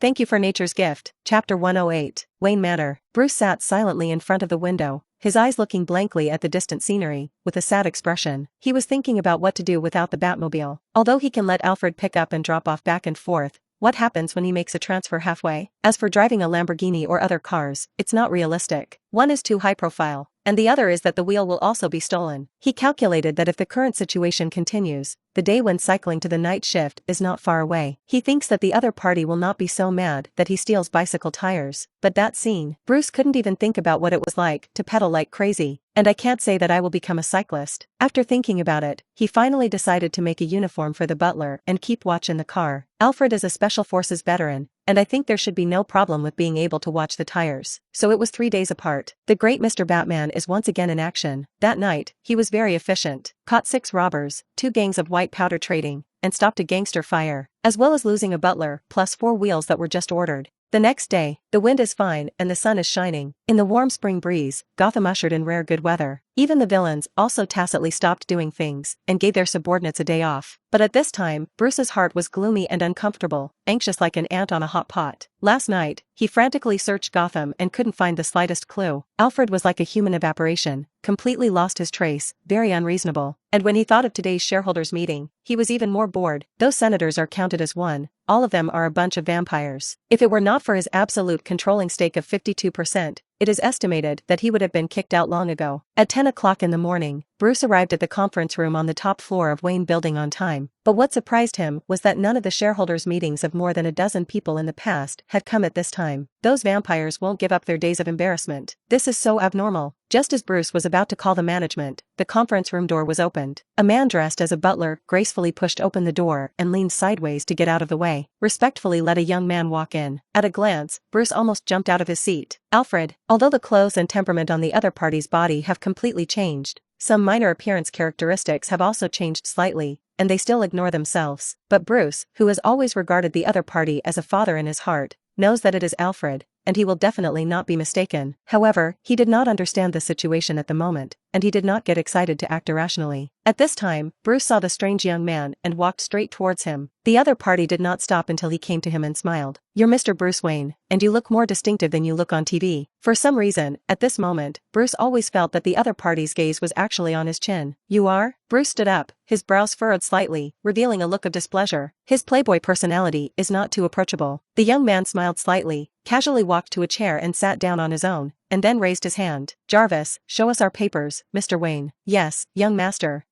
Thank you for nature's gift. Chapter 108, Wayne Manor. Bruce sat silently in front of the window, his eyes looking blankly at the distant scenery, with a sad expression. He was thinking about what to do without the Batmobile. Although he can let Alfred pick up and drop off back and forth, what happens when he makes a transfer halfway? As for driving a Lamborghini or other cars, it's not realistic. One is too high profile, and the other is that the wheel will also be stolen. He calculated that if the current situation continues, the day when cycling to the night shift is not far away. He thinks that the other party will not be so mad that he steals bicycle tires. But that scene, Bruce couldn't even think about what it was like to pedal like crazy. And I can't say that I will become a cyclist. After thinking about it, he finally decided to make a uniform for the butler and keep watch in the car. Alfred is a special forces veteran, and I think there should be no problem with being able to watch the tires. So it was 3 days apart. The great Mr. Batman is once again in action. That night, he was very efficient. Caught 6 robbers, 2 gangs of white powder trading, and stopped a gangster fire, as well as losing a butler, plus 4 wheels that were just ordered. The next day, the wind is fine and the sun is shining. In the warm spring breeze, Gotham ushered in rare good weather. Even the villains also tacitly stopped doing things and gave their subordinates a day off. But at this time, Bruce's heart was gloomy and uncomfortable, anxious like an ant on a hot pot. Last night, he frantically searched Gotham and couldn't find the slightest clue. Alfred was like a human evaporation, completely lost his trace, very unreasonable. And when he thought of today's shareholders' meeting, he was even more bored. Those senators are counted as one. All of them are a bunch of vampires. If it were not for his absolute controlling stake of 52%, it is estimated that he would have been kicked out long ago. At 10 o'clock in the morning, Bruce arrived at the conference room on the top floor of Wayne Building on time. But what surprised him was that none of the shareholders' meetings of more than a dozen people in the past had come at this time. Those vampires won't give up their days of embarrassment. This is so abnormal. Just as Bruce was about to call the management, the conference room door was opened. A man dressed as a butler gracefully pushed open the door and leaned sideways to get out of the way. Respectfully let a young man walk in. At a glance, Bruce almost jumped out of his seat. Alfred. Although the clothes and temperament on the other party's body have completely changed, some minor appearance characteristics have also changed slightly, and they still ignore themselves. But Bruce, who has always regarded the other party as a father in his heart, knows that it is Alfred, and he will definitely not be mistaken. However, he did not understand the situation at the moment, and he did not get excited to act irrationally. At this time, Bruce saw the strange young man and walked straight towards him. The other party did not stop until he came to him and smiled. "You're Mr. Bruce Wayne, and you look more distinctive than you look on TV." For some reason, at this moment, Bruce always felt that the other party's gaze was actually on his chin. "You are?" Bruce stood up, his brows furrowed slightly, revealing a look of displeasure. His playboy personality is not too approachable. The young man smiled slightly, casually walked to a chair and sat down on his own, and then raised his hand. "Jarvis, show us our papers, Mr. Wayne." "Yes, young master."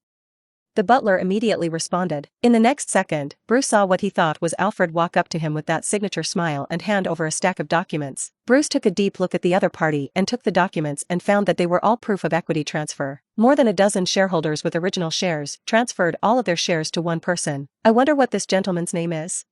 The butler immediately responded. In the next second, Bruce saw what he thought was Alfred walk up to him with that signature smile and hand over a stack of documents. Bruce took a deep look at the other party and took the documents and found that they were all proof of equity transfer. More than a dozen shareholders with original shares transferred all of their shares to one person. "I wonder what this gentleman's name is?"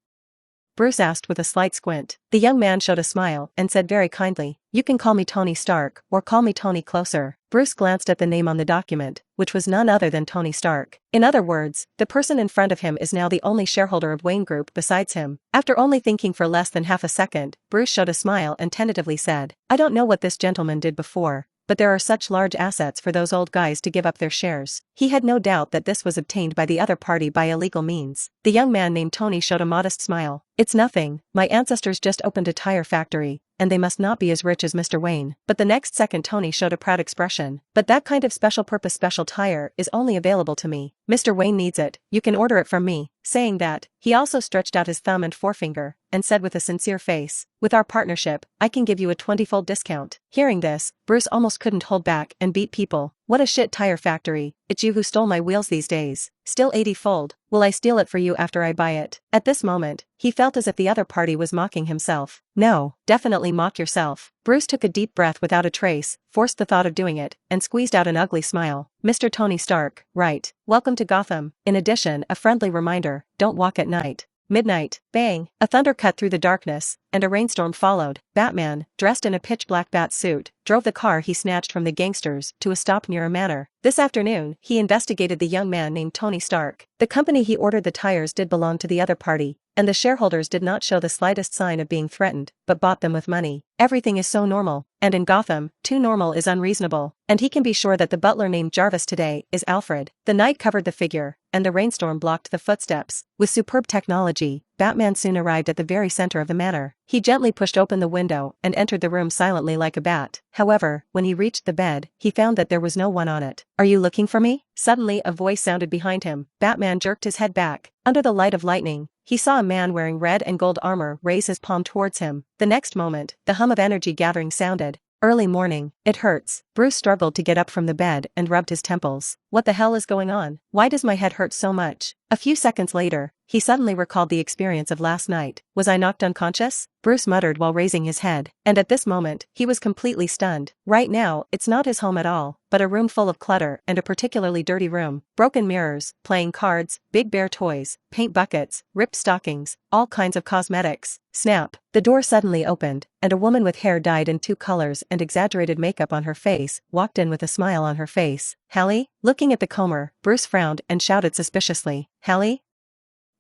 Bruce asked with a slight squint. The young man showed a smile and said very kindly, "You can call me Tony Stark, or call me Tony Closer." Bruce glanced at the name on the document, which was none other than Tony Stark. In other words, the person in front of him is now the only shareholder of Wayne Group besides him. After only thinking for less than half a second, Bruce showed a smile and tentatively said, "I don't know what this gentleman did before, but there are such large assets for those old guys to give up their shares." He had no doubt that this was obtained by the other party by illegal means. The young man named Tony showed a modest smile. "It's nothing, my ancestors just opened a tire factory, and they must not be as rich as Mr. Wayne." But the next second Tony showed a proud expression. "But that kind of special-purpose special tire is only available to me. Mr. Wayne needs it, you can order it from me." Saying that, he also stretched out his thumb and forefinger, and said with a sincere face, "With our partnership, I can give you a 20-fold discount." Hearing this, Bruce almost couldn't hold back and beat people. "What a shit tire factory, it's you who stole my wheels these days. Still 80-fold, will I steal it for you after I buy it?" At this moment, he felt as if the other party was mocking himself. No, definitely mock yourself. Bruce took a deep breath without a trace, forced the thought of doing it, and squeezed out an ugly smile. "Mr. Tony Stark, right. Welcome to Gotham. In addition, a friendly reminder, don't walk at night." Midnight, bang, a thunder cut through the darkness, and a rainstorm followed. Batman, dressed in a pitch-black bat suit, drove the car he snatched from the gangsters to a stop near a manor. This afternoon, he investigated the young man named Tony Stark. The company he ordered the tires did belong to the other party, and the shareholders did not show the slightest sign of being threatened, but bought them with money. Everything is so normal, and in Gotham, too normal is unreasonable, and he can be sure that the butler named Jarvis today is Alfred. The night covered the figure, and the rainstorm blocked the footsteps. With superb technology, Batman soon arrived at the very center of the manor. He gently pushed open the window and entered the room silently like a bat. However, when he reached the bed, he found that there was no one on it. "Are you looking for me?" Suddenly a voice sounded behind him. Batman jerked his head back. Under the light of lightning, he saw a man wearing red and gold armor raise his palm towards him. The next moment, the hum of energy gathering sounded. Early morning, it hurts. Bruce struggled to get up from the bed and rubbed his temples. What the hell is going on? Why does my head hurt so much? A few seconds later, he suddenly recalled the experience of last night. Was I knocked unconscious? Bruce muttered while raising his head. And at this moment, he was completely stunned. Right now, it's not his home at all, but a room full of clutter and a particularly dirty room. Broken mirrors, playing cards, big bear toys, paint buckets, ripped stockings, all kinds of cosmetics. Snap! The door suddenly opened, and a woman with hair dyed in 2 colors and exaggerated makeup on her face walked in with a smile on her face. "Hallie?" Looking at the comber, Bruce frowned and shouted suspiciously, "Hallie?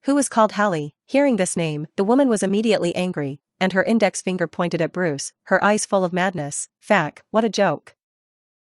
Who is called Hallie?" Hearing this name, the woman was immediately angry, and her index finger pointed at Bruce, her eyes full of madness. Fack, what a joke.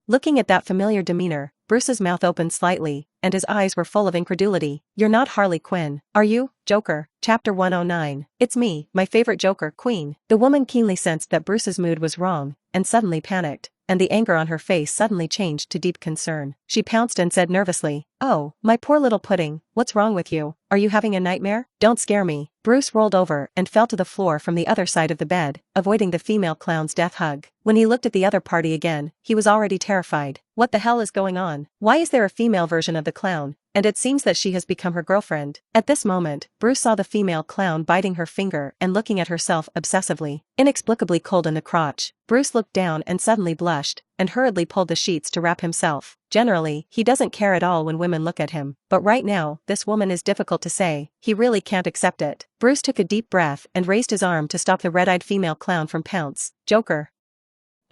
Looking at that familiar demeanor, Bruce's mouth opened slightly, and his eyes were full of incredulity. "You're not Harley Quinn, are you, Joker?" Chapter 109. "It's me, my favorite Joker, Queen." The woman keenly sensed that Bruce's mood was wrong, and suddenly panicked, and the anger on her face suddenly changed to deep concern. She pounced and said nervously, "Oh, my poor little pudding, what's wrong with you? Are you having a nightmare? Don't scare me." Bruce rolled over and fell to the floor from the other side of the bed, avoiding the female clown's death hug. When he looked at the other party again, he was already terrified. What the hell is going on? Why is there a female version of the clown? And it seems that she has become her girlfriend. At this moment, Bruce saw the female clown biting her finger and looking at herself obsessively. Inexplicably cold in the crotch, Bruce looked down and suddenly blushed, and hurriedly pulled the sheets to wrap himself. Generally, he doesn't care at all when women look at him, but right now, this woman is difficult to say. He really can't accept it. Bruce took a deep breath and raised his arm to stop the red-eyed female clown from pounce. "Joker.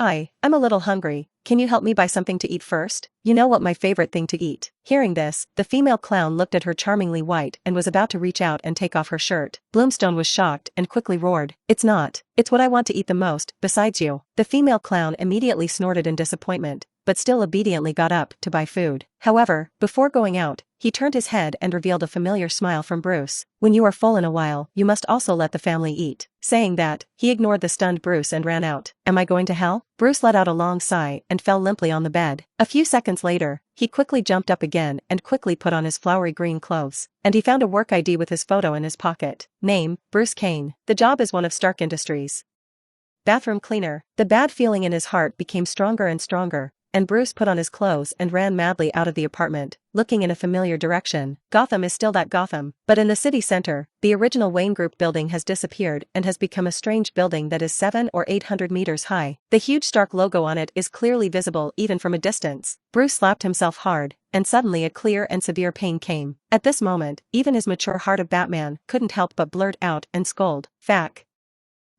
I'm a little hungry. Can you help me buy something to eat first? You know what my favorite thing to eat." Hearing this, the female clown looked at her charmingly white and was about to reach out and take off her shirt. Bloomstone was shocked and quickly roared, "It's not. It's what I want to eat the most, besides you." The female clown immediately snorted in disappointment, but still obediently got up to buy food. However, before going out, he turned his head and revealed a familiar smile from Bruce. "When you are full in a while, you must also let the family eat." Saying that, he ignored the stunned Bruce and ran out. "Am I going to hell?" Bruce let out a long sigh and fell limply on the bed. A few seconds later, he quickly jumped up again and quickly put on his flowery green clothes. And he found a work ID with his photo in his pocket. Name, Bruce Kane. The job is one of Stark Industries. Bathroom cleaner. The bad feeling in his heart became stronger and stronger, and Bruce put on his clothes and ran madly out of the apartment, looking in a familiar direction. Gotham is still that Gotham, but in the city center, the original Wayne Group building has disappeared and has become a strange building that is 700 or 800 meters high. The huge Stark logo on it is clearly visible even from a distance. Bruce slapped himself hard, and suddenly a clear and severe pain came. At this moment, even his mature heart of Batman couldn't help but blurt out and scold, "Fack.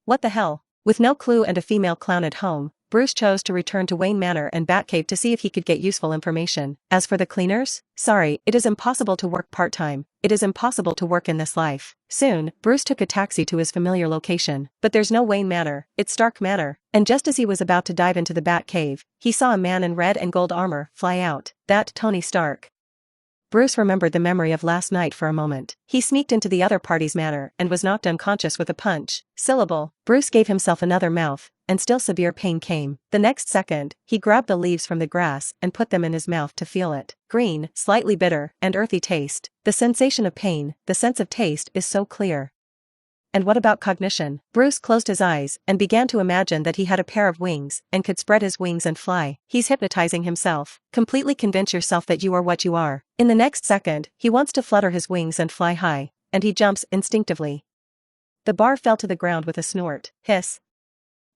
What the hell?" With no clue and a female clown at home, Bruce chose to return to Wayne Manor and Batcave to see if he could get useful information. As for the cleaners, sorry, it is impossible to work part-time. It is impossible to work in this life. Soon, Bruce took a taxi to his familiar location. But there's no Wayne Manor, it's Stark Manor. And just as he was about to dive into the Batcave, he saw a man in red and gold armor fly out. That Tony Stark. Bruce remembered the memory of last night for a moment. He sneaked into the other party's manor and was knocked unconscious with a punch. Syllable. Bruce gave himself another mouth, and still severe pain came. The next second, he grabbed the leaves from the grass and put them in his mouth to feel it. Green, slightly bitter, and earthy taste. The sensation of pain, the sense of taste is so clear. And what about cognition? Bruce closed his eyes and began to imagine that he had a pair of wings and could spread his wings and fly. He's hypnotizing himself. Completely convince yourself that you are what you are. In the next second, he wants to flutter his wings and fly high, and he jumps instinctively. The bar fell to the ground with a snort. Hiss.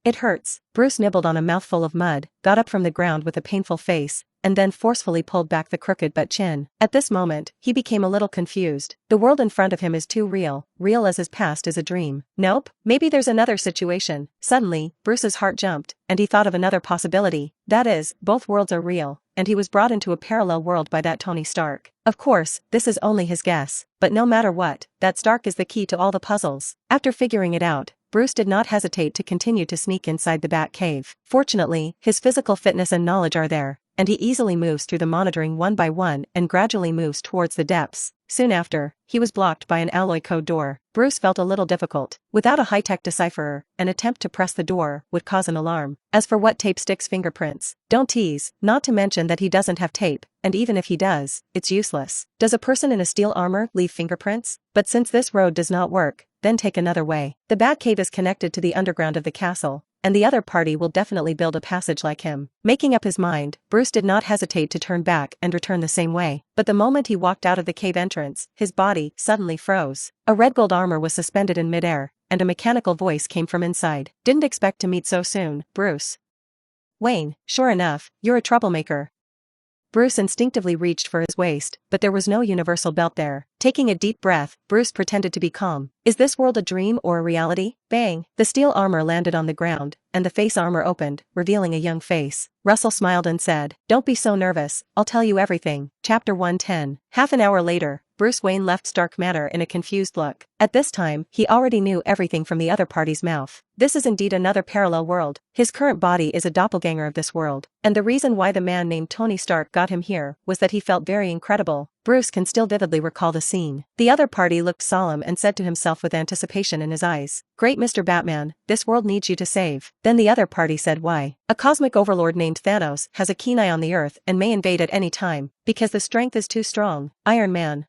It hurts. Bruce nibbled on a mouthful of mud, got up from the ground with a painful face, and then forcefully pulled back the crooked butt chin. At this moment, he became a little confused. The world in front of him is too real as his past is a dream. Nope, maybe there's another situation. Suddenly, Bruce's heart jumped, and he thought of another possibility. That is, both worlds are real, and he was brought into a parallel world by that Tony Stark. Of course, this is only his guess, but no matter what, that Stark is the key to all the puzzles. After figuring it out, Bruce did not hesitate to continue to sneak inside the Bat Cave. Fortunately, his physical fitness and knowledge are there, and he easily moves through the monitoring one by one and gradually moves towards the depths. Soon after, he was blocked by an alloy code door. Bruce felt a little difficult. Without a high-tech decipherer, an attempt to press the door would cause an alarm. As for what tape sticks fingerprints, don't tease, not to mention that he doesn't have tape, and even if he does, it's useless. Does a person in a steel armor leave fingerprints? But since this road does not work, then take another way. The Batcave is connected to the underground of the castle, and the other party will definitely build a passage like him. Making up his mind, Bruce did not hesitate to turn back and return the same way. But the moment he walked out of the cave entrance, his body suddenly froze. A red gold armor was suspended in midair, and a mechanical voice came from inside. Didn't expect to meet so soon, Bruce. Wayne, sure enough, you're a troublemaker. Bruce instinctively reached for his waist, but there was no universal belt there. Taking a deep breath, Bruce pretended to be calm. Is this world a dream or a reality? Bang! The steel armor landed on the ground, and the face armor opened, revealing a young face. Russell smiled and said, "Don't be so nervous, I'll tell you everything." Chapter 110. Half an hour later, Bruce Wayne left Stark Manor in a confused look. At this time, he already knew everything from the other party's mouth. This is indeed another parallel world. His current body is a doppelganger of this world, and the reason why the man named Tony Stark got him here was that he felt very incredible. Bruce can still vividly recall the scene. The other party looked solemn and said to himself with anticipation in his eyes, "Great Mr. Batman, this world needs you to save." Then the other party said, "Why? A cosmic overlord named Thanos has a keen eye on the Earth and may invade at any time, because the strength is too strong. Iron Man."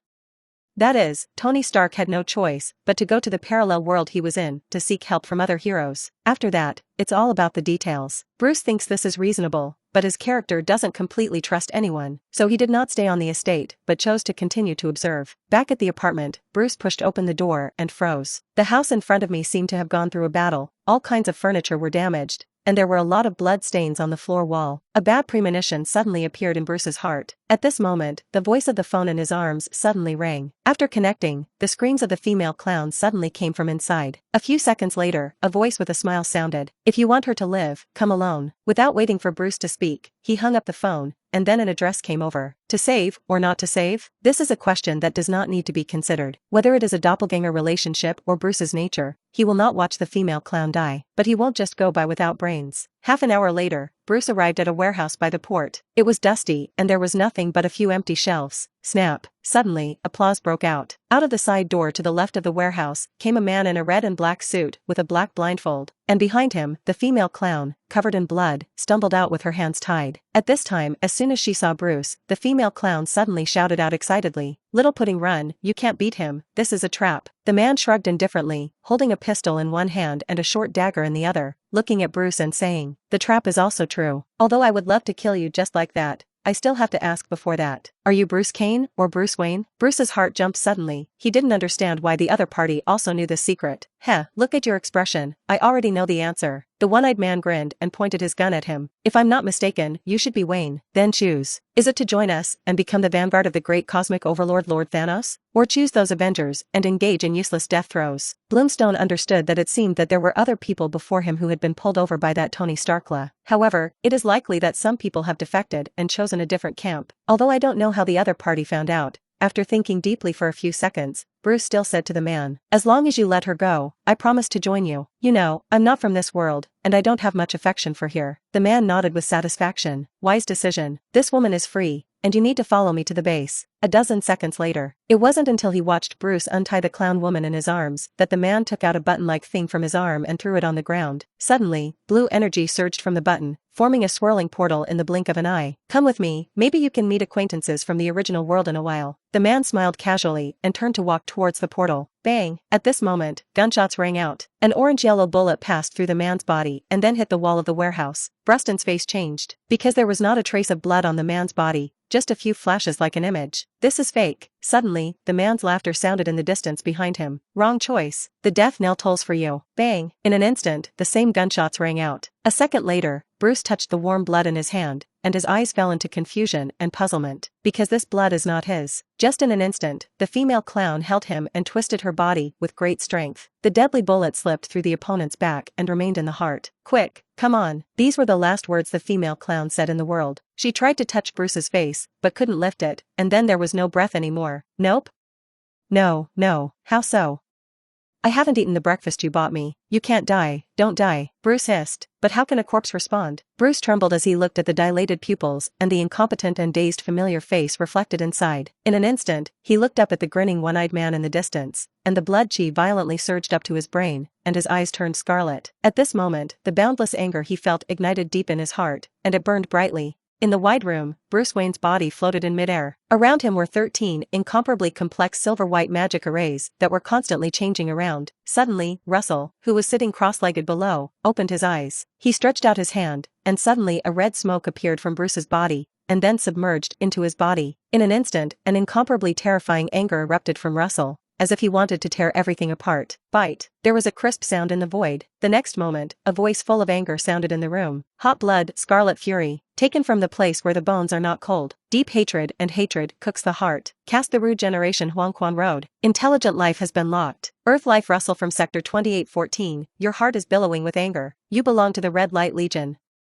That is, Tony Stark had no choice but to go to the parallel world he was in to seek help from other heroes. After that, it's all about the details. Bruce thinks this is reasonable, but his character doesn't completely trust anyone, so he did not stay on the estate but chose to continue to observe. Back at the apartment, Bruce pushed open the door and froze. The house in front of me seemed to have gone through a battle. All kinds of furniture were damaged, and there were a lot of blood stains on the floor wall. A bad premonition suddenly appeared in Bruce's heart. At this moment, the voice of the phone in his arms suddenly rang. After connecting, the screams of the female clown suddenly came from inside. A few seconds later, a voice with a smile sounded, "If you want her to live, come alone." Without waiting for Bruce to speak, he hung up the phone, and then an address came over. To save, or not to save? This is a question that does not need to be considered. Whether it is a doppelganger relationship or Bruce's nature, he will not watch the female clown die. But he won't just go by without brains. Half an hour later, Bruce arrived at a warehouse by the port. It was dusty, and there was nothing but a few empty shelves. Snap! Suddenly, applause broke out. Out of the side door to the left of the warehouse came a man in a red and black suit with a black blindfold, and behind him, the female clown, covered in blood, stumbled out with her hands tied. At this time, as soon as she saw Bruce, the female clown suddenly shouted out excitedly, "Little pudding, run, you can't beat him, this is a trap." The man shrugged indifferently, holding a pistol in one hand and a short dagger in the other, looking at Bruce and saying, "The trap is also true. Although I would love to kill you just like that, I still have to ask before that. Are you Bruce Kane or Bruce Wayne?" Bruce's heart jumped suddenly. He didn't understand why the other party also knew this secret. "Heh, look at your expression. I already know the answer." The one-eyed man grinned and pointed his gun at him. "If I'm not mistaken, you should be Wayne. Then choose. Is it to join us and become the vanguard of the great cosmic overlord Lord Thanos? Or choose those Avengers and engage in useless death throes?" Bloomstone understood that it seemed that there were other people before him who had been pulled over by that Tony Starkla. However, it is likely that some people have defected and chosen a different camp. Although I don't know how the other party found out. After thinking deeply for a few seconds, Bruce still said to the man, "As long as you let her go, I promise to join you. You know, I'm not from this world, and I don't have much affection for here." The man nodded with satisfaction. "Wise decision. This woman is free, and you need to follow me to the base." A dozen seconds later, it wasn't until he watched Bruce untie the clown woman in his arms that the man took out a button-like thing from his arm and threw it on the ground. Suddenly, blue energy surged from the button, forming a swirling portal in the blink of an eye. "Come with me, maybe you can meet acquaintances from the original world in a while." The man smiled casually and turned to walk towards the portal. Bang! At this moment, gunshots rang out. An orange-yellow bullet passed through the man's body and then hit the wall of the warehouse. Bruston's face changed. Because there was not a trace of blood on the man's body, just a few flashes like an image. This is fake. Suddenly, the man's laughter sounded in the distance behind him. Wrong choice. The death knell tolls for you. Bang! In an instant, the same gunshots rang out. A second later, Bruce touched the warm blood in his hand, and his eyes fell into confusion and puzzlement, because this blood is not his. Just in an instant, the female clown held him and twisted her body with great strength. The deadly bullet slipped through the opponent's back and remained in the heart. Quick, come on. These were the last words the female clown said in the world. She tried to touch Bruce's face, but couldn't lift it, and then there was no breath anymore. Nope. No, how so? I haven't eaten the breakfast you bought me. You can't die, don't die, Bruce hissed. But how can a corpse respond? Bruce trembled as he looked at the dilated pupils and the incompetent and dazed familiar face reflected inside. In an instant, he looked up at the grinning one-eyed man in the distance, and the blood chi violently surged up to his brain, and his eyes turned scarlet. At this moment, the boundless anger he felt ignited deep in his heart, and it burned brightly. In the wide room, Bruce Wayne's body floated in midair. Around him were 13 incomparably complex silver-white magic arrays that were constantly changing around. Suddenly, Russell, who was sitting cross-legged below, opened his eyes. He stretched out his hand, and suddenly a red smoke appeared from Bruce's body, and then submerged into his body. In an instant, an incomparably terrifying anger erupted from Russell, as if he wanted to tear everything apart. Bite. There was a crisp sound in the void. The next moment, a voice full of anger sounded in the room. Hot blood, scarlet fury, taken from the place where the bones are not cold. Deep hatred and hatred cooks the heart. Cast the regeneration Huangquan Road. Intelligent life has been locked. Earth life Russell from Sector 2814, your heart is billowing with anger. You belong to the Red Light Legion.